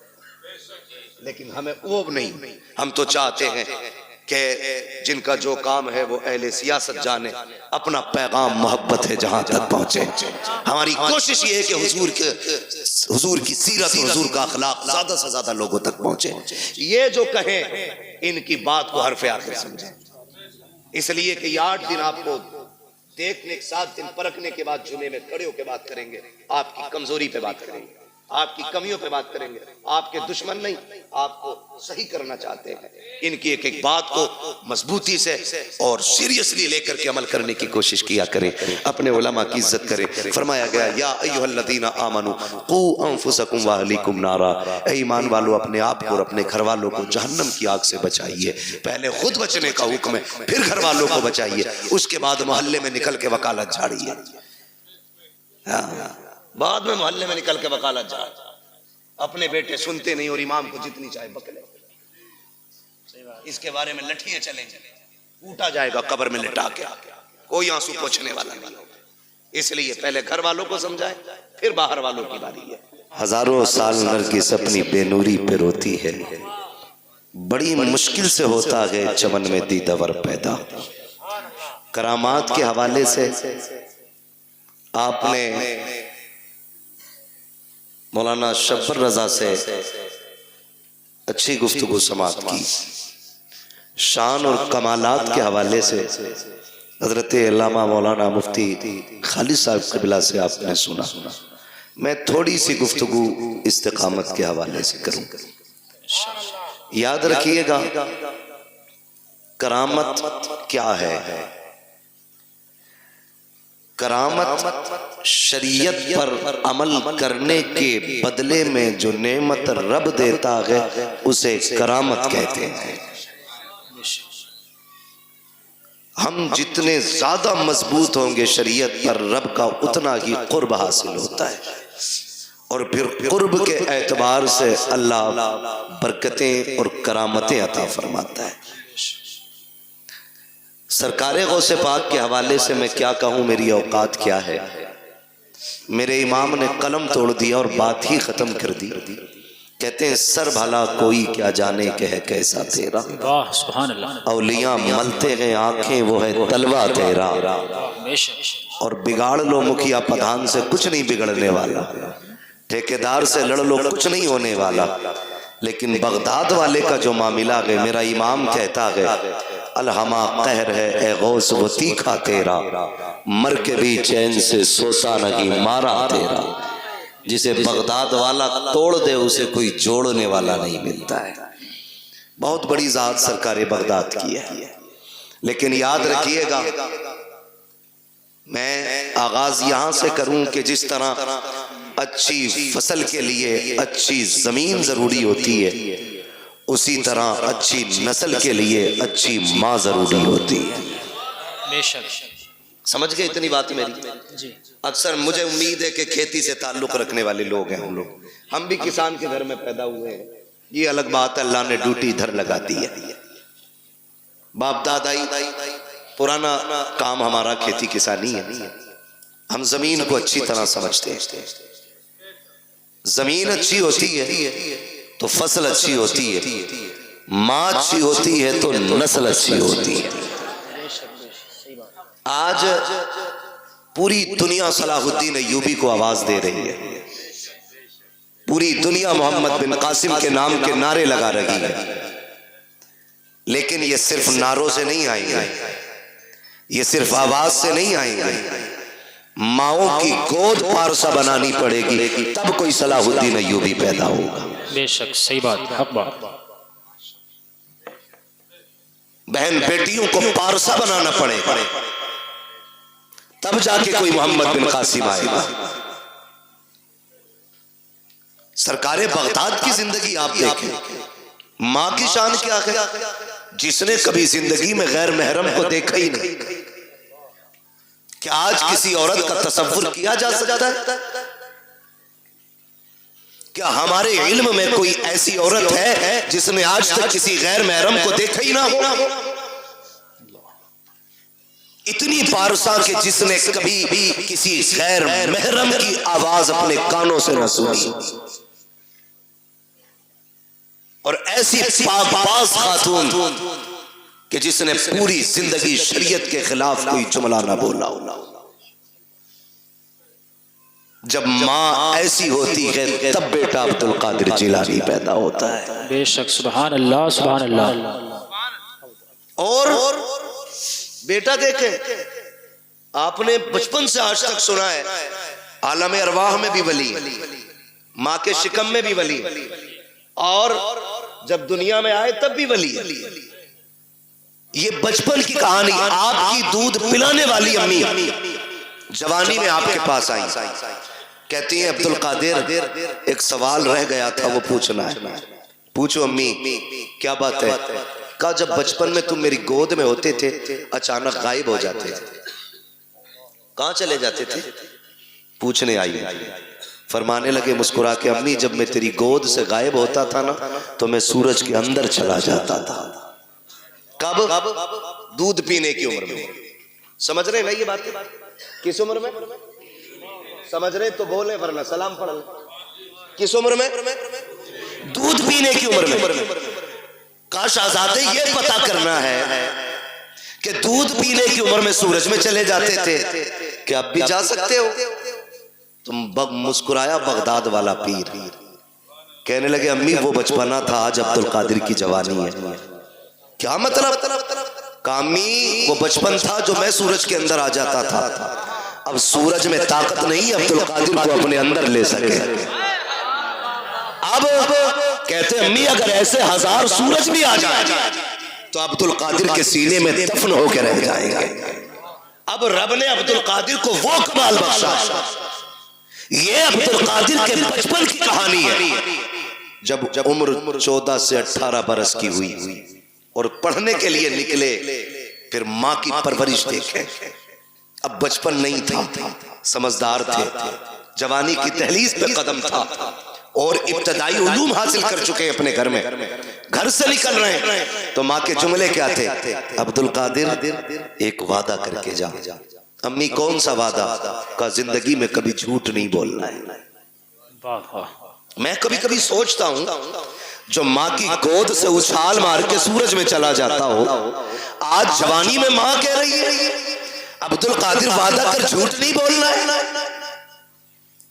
लेकिन हमें वो नहीं। हम तो चाहते हैं कि जिनका जो काम है वो अहले सियासत जाने, अपना पैगाम मोहब्बत है जहां तक पहुंचे। हमारी कोशिश ये है कि हुजूर की सीरत, हुजूर का अखलाक ज्यादा से ज्यादा लोगों तक पहुंचे। ये जो कहें इनकी बात को हरफ आखिर समझें, इसलिए कि 8 दिन आपको देखने, 7 दिन परखने के बाद जुमे में खड़े होकर बात करेंगे, आपकी कमजोरी पे बात करेंगे, आपकी कमियों पे बात करेंगे। आपके दुश्मन नहीं, आपको सही करना चाहते हैं। इनकी एक एक बात को मजबूती से और सीरियसली लेकर के अमल करने की कोशिश किया करें, अपने उलमा की इज्जत करें। फरमाया गया, या अय्युहल्लज़ीना आमनू कू अनफुसकुम व अहलीकुम नारा, ऐ ईमान वालों अपने आप को और अपने घर वालों को जहन्नम की आग से बचाइए। पहले खुद बचने का हुक्म है, फिर घर वालों को बचाइए, उसके बाद मोहल्ले में निकल के वकालत झाड़िए। बाद में मोहल्ले में निकल के वकालत जा, अपने बेटे सुनते नहीं और इमाम को जितनी चाहे बकले, इसके बारे में लठियां चलेंगे, कूटा जाएगा कब्र में लिटा के, कोई आंसू पोंछने वाला नहीं होगा। इसलिए पहले घर वालों को समझाएं, फिर बाहर वालों की बारी है। हजारों साल नरगिस अपनी बेनूरी पे रोती है, बड़ी मुश्किल से होता है चमन में दीदावर पैदा। करामात के हवाले से आपने मौलाना शब्बर रजा से अच्छी गुफ्तगू समाप्त की। शान और कमालात के हवाले से हजरत अल्लामा मौलाना मुफ्ती खालिद साहब क़िबला से आपने सुना। मैं थोड़ी सी गुफ्तगू इस्तिकामत के हवाले से करूँ। याद रखिएगा, करामत क्या है? करामत शरीयत पर अमल करने के बदले में जो नेमत रब देता है उसे करामत कहते हैं। हम जितने ज्यादा मजबूत होंगे शरीयत पर, रब का उतना ही कुर्ब हासिल होता है, और फिर कुर्ब के एतबार से अल्लाह बरकतें और करामतें अता फरमाता है। सरकारे गौसे पाक के हवाले से मैं क्या कहूँ, मेरी औकात क्या है। मेरे इमाम ने कलम तोड़ दिया और बात ही खत्म कर दी। कहते हैं सर भला कोई क्या जाने के है कैसा तेरा, वाह सुभान अल्लाह। औलिया मलते हैं आंखें वो है तलवा तेरा, और बिगाड़ लो मुखिया प्रधान से कुछ नहीं बिगड़ने वाला, ठेकेदार से लड़ लो कुछ नहीं होने वाला, लेकिन बगदाद वाले का जो मामला है, मेरा इमाम कहता है अलहमा कहर है ए गौस वो तीखा तेरा, मर के भी चैन से सोता नहीं मारा तेरा। जिसे बगदाद वाला तोड़ दे उसे कोई जोड़ने वाला नहीं मिलता है। बहुत बड़ी जात सरकार बगदाद की है, लेकिन याद रखिएगा मैं आगाज यहां से करूं कि जिस तरह अच्छी फसल के लिए अच्छी जमीन जरूरी होती है, उसी तरह अच्छी नस्ल के लिए अच्छी माँ जरूरी होती है। बेशक। समझ गए इतनी बात मेरी? जी। अक्सर मुझे उम्मीद है कि खेती से ताल्लुक रखने वाले लोग हैं हम लोग, हम भी किसान के घर में पैदा हुए हैं। ये अलग बात है, अल्लाह ने ड्यूटी इधर लगा दी है। बाप दादाई पुराना काम हमारा खेती किसानी है। हम जमीन को अच्छी तरह समझते हैं। जमीन अच्छी होती है तो फसल अच्छी होती है, माँ अच्छी होती है तो नस्ल अच्छी होती है। आज पूरी दुनिया सलाहुद्दीन अय्यूबी को आवाज दे रही है, पूरी दुनिया मोहम्मद बिन कासिम के नाम के नारे लगा रही है, लेकिन ये सिर्फ नारों से नहीं आएंगे, ये सिर्फ आवाज से नहीं आएंगे। माओ की गोद पारसा बनानी पड़ेगी, तब कोई सलाहुद्दीन अय्यूबी पैदा होगा। बेशक सही बात, हक बात। बहन बेटियों को पारसा बनाना पड़ेगा, तब जाके कोई मोहम्मद बिन कासिम आएगा। सरकारे बगदाद की जिंदगी आप देखें, मां की शान क्या है, जिसने कभी जिंदगी में गैर महरम को देखा ही नहीं। क्या आज किसी औरत का तसव्वुर किया जा सकता है? क्या हमारे इल्म में कोई ऐसी औरत है जिसने आज तक किसी गैर महरम को देखा ही ना हो? इतनी पारसा के जिसने कभी भी किसी गैर महरम की आवाज अपने कानों से न सुनी, और ऐसी पाकबाज खातून कि जिसने पूरी जिंदगी शरीयत के खिलाफ कोई जुमला ना बोला। जब माँ ऐसी होती है तब बेटा अब्दुल कादिर जिलानी पैदा होता है। बेशक सुभान अल्लाह सुभान अल्लाह। और बेटा देखे, आपने बचपन से आज तक सुना है आलम अरवाह में भी वली, माँ के शिकम में भी वली, और जब दुनिया में आए तब भी वली। ये बचपन की कहानी, आपकी दूध पिलाने वाली अम्मी जवानी में आपके पास आई, कहती है अब्दुल कादिर एक सवाल रह गया था वो पूछना है। पूछो अम्मी, क्या बात है? कहा जब बचपन में तुम मेरी गोद में होते थे अचानक गायब हो जाते थे, कहां चले जाते थे? पूछने आई। फरमाने लगे मुस्कुरा के, अम्मी जब मैं तेरी गोद से गायब होता था ना तो मैं सूरज के अंदर चला जाता था। कब? दूध पीने की उम्र में। समझ रहे ना ये बात? किस उम्र में समझ रहे तो बोले, वरना सलाम पढ़ ले। किस उम्र में? दूध पीने की उम्र में। काश आजादे ये पता करना है कि दूध पीने की उम्र में सूरज में चले जाते थे, क्या अब भी जा सकते हो? तुम मुस्कुराया बगदाद वाला पीर, कहने लगे अम्मी वो बचपना था, आज अब्दुल कादिर की जवानी है। क्या मतलब? कामी वो बचपन था जो मैं सूरज के अंदर आ जाता था, अब सूरज में ताकत नहीं अब्दुल कादिर को अपने अंदर ले सके। अब कहते अम्मी अगर ऐसे 1000 सूरज भी आ जाए तो अब्दुल कादिर के सीने में दफन होकर रह जाएंगे। अब रब ने अब्दुल कादिर को वो कमाल बख्शा। ये अब्दुल कादिर के बचपन की कहानी है। जब उम्र 14 से 18 बरस की हुई और पढ़ने के लिए निकले, फिर माँ की परवरिश देखे। अब बचपन नहीं था, समझदार थे, जवानी की दहलीज पे कदम था और इब्तदाई उलूम हासिल कर चुके हैं अपने घर में। घर से निकल रहे हैं तो माँ के जुमले क्या थे? अब्दुल कादिर एक वादा करके जा। अम्मी कौन सा वादा? का जिंदगी में कभी झूठ नहीं बोलना है। मैं कभी कभी सोचता हूं, जो माँ की गोद से उछाल मार के सूरज में चला जाता हो, आज जवानी में माँ कह रही है अब्दुल कादिर वादा कर झूठ नहीं बोलना है।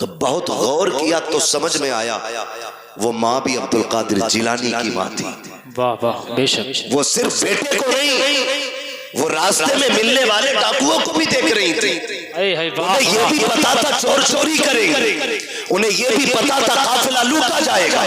तो बहुत गौर किया तो समझ में आया, वो माँ भी अब्दुल कादिर जिलानी की माँ थी। वाह वाह, बेशक। वो सिर्फ बेटे को नहीं, वो रास्ते में मिलने वाले डाकुओं को भी देख रही थी। उन्हें ये भी पता था चोर चोरी करेंगे, उन्हें ये भी पता था काफिला लूटा जाएगा।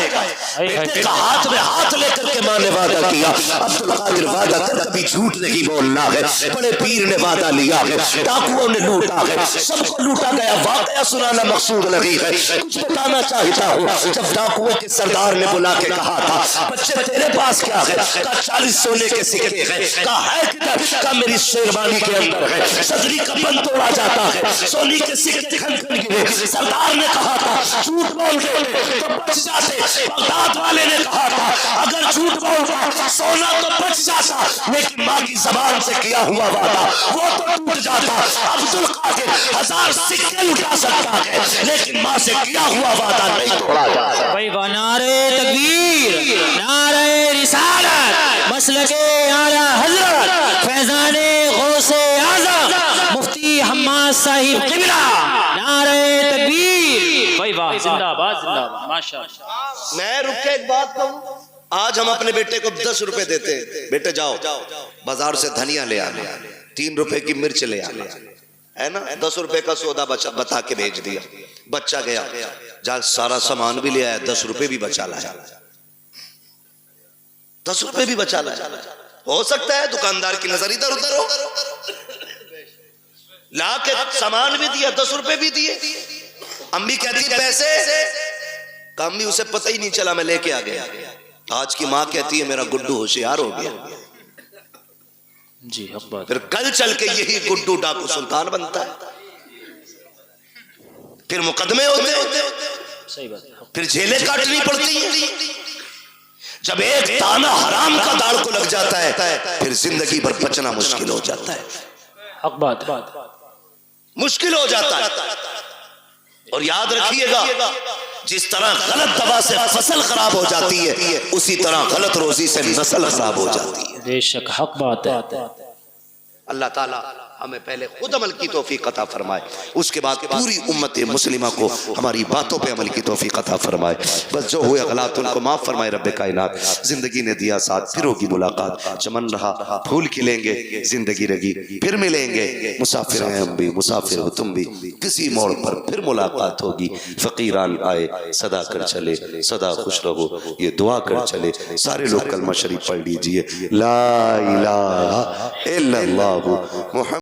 बेटे का हाथ में हाथ लेकर के माँ ने वादा किया, अब्दुल कादिर वादा कर कभी झूठ नहीं बोलना है। बड़े पीर ने वादा लिया है, डाकुओं ने लूटा है, सबको लूटा गया। वाकया सुनाना मकसूद नहीं है, कुछ बताना चाहता हूँ। जब डाकुओं के सरदार ने बुला के कहा था, बच्चे तेरे पास क्या है? का 40 सोने के सिक्के हैं। का है किधर? का मेरी शेरवानी के अंदर है। सदरी का बंद तोड़ा जाता है, सोने के सिक्के खन खन गिरे। सरदार ने कहा था झूठ बोल गए तो बच जाते। बगदाद वाले ने कहा था अगर झूठ बोलता सोना तो बच जाता, लेकिन माँ की जबान से किया हुआ वादा वो तो टूट जाता। अब्दुल कादिर 1000 सिक्के लुटा सकता है, लेकिन माँ से किया हुआ वादा नहीं तोड़ा जाता। भाई नारे तकबीर, नारे रिसालत, मसलके आला हजरत फैजाने गौसे आज़म मुफ्ती हम्माद साहिब किबला, नारे तकबीर। भाई वाह, जिंदाबाद जिंदाबाद, माशाअल्लाह। मैं रुक के एक बात कहूं, आज हम अपने बेटे को 10 रुपए देते हैं, बेटे जाओ बाजार से धनिया ले आना, 3 रुपए की मिर्च ले आना, है ना? 10 रुपए का सौदा बता के भेज दिया। बच्चा गया, जा सारा सामान भी ले आया, 10 रुपए भी बचा लाया। 10 रुपए भी बचा लाया। हो सकता है दुकानदार की नजर इधर उधर हो, ला के सामान भी दिया, 10 रुपए भी दिए। अम्मी कहती पैसे, अम्मी उसे पता ही नहीं चला, मैं लेके आ गया। आज की माँ कहती है मेरा गुड्डू होशियार हो गया। जी हक बात। फिर कल चल के यही गुड्डू डाकू सुल्तान बनता है, फिर मुकदमे होते, सही बात। फिर जेलें काटनी पड़ती हैं। जब एक दाना हराम का दाड़ को लग जाता है, फिर जिंदगी भर बचना मुश्किल हो जाता है। हक बात, मुश्किल हो जाता है। और याद रखिएगा, जिस तरह गलत दवा से फसल खराब हो जाती है, उसी तरह गलत रोजी से नस्ल खराब हो जाती है। बेशक हक बात है। अल्लाह ताला हमें पहले खुद अमल की तौफीक अता फरमाए, उसके बाद पूरी उम्मत मुस्लिमा को हमारी बातों पे अमल की तौफीक अता फरमाए। बस जो हुए गलत उनको माफ फरमाए रब्बे कायनात। जिंदगी ने दिया साथ, फिर होगी मुलाकात। चमन रहा फूल खिलेंगे, जिंदगी रही फिर मिलेंगे। मुसाफिर हैं हम भी, मुसाफिर हो तुम भी, किसी मोड़ पर फिर मुलाकात होगी। फकीरान आए सदा कर चले, सदा खुश रहो ये दुआ कर चले। सारे लोग कलमा शरीफ पढ़ लीजिए, ला इलाहा इल्लल्लाहु मुहम्मद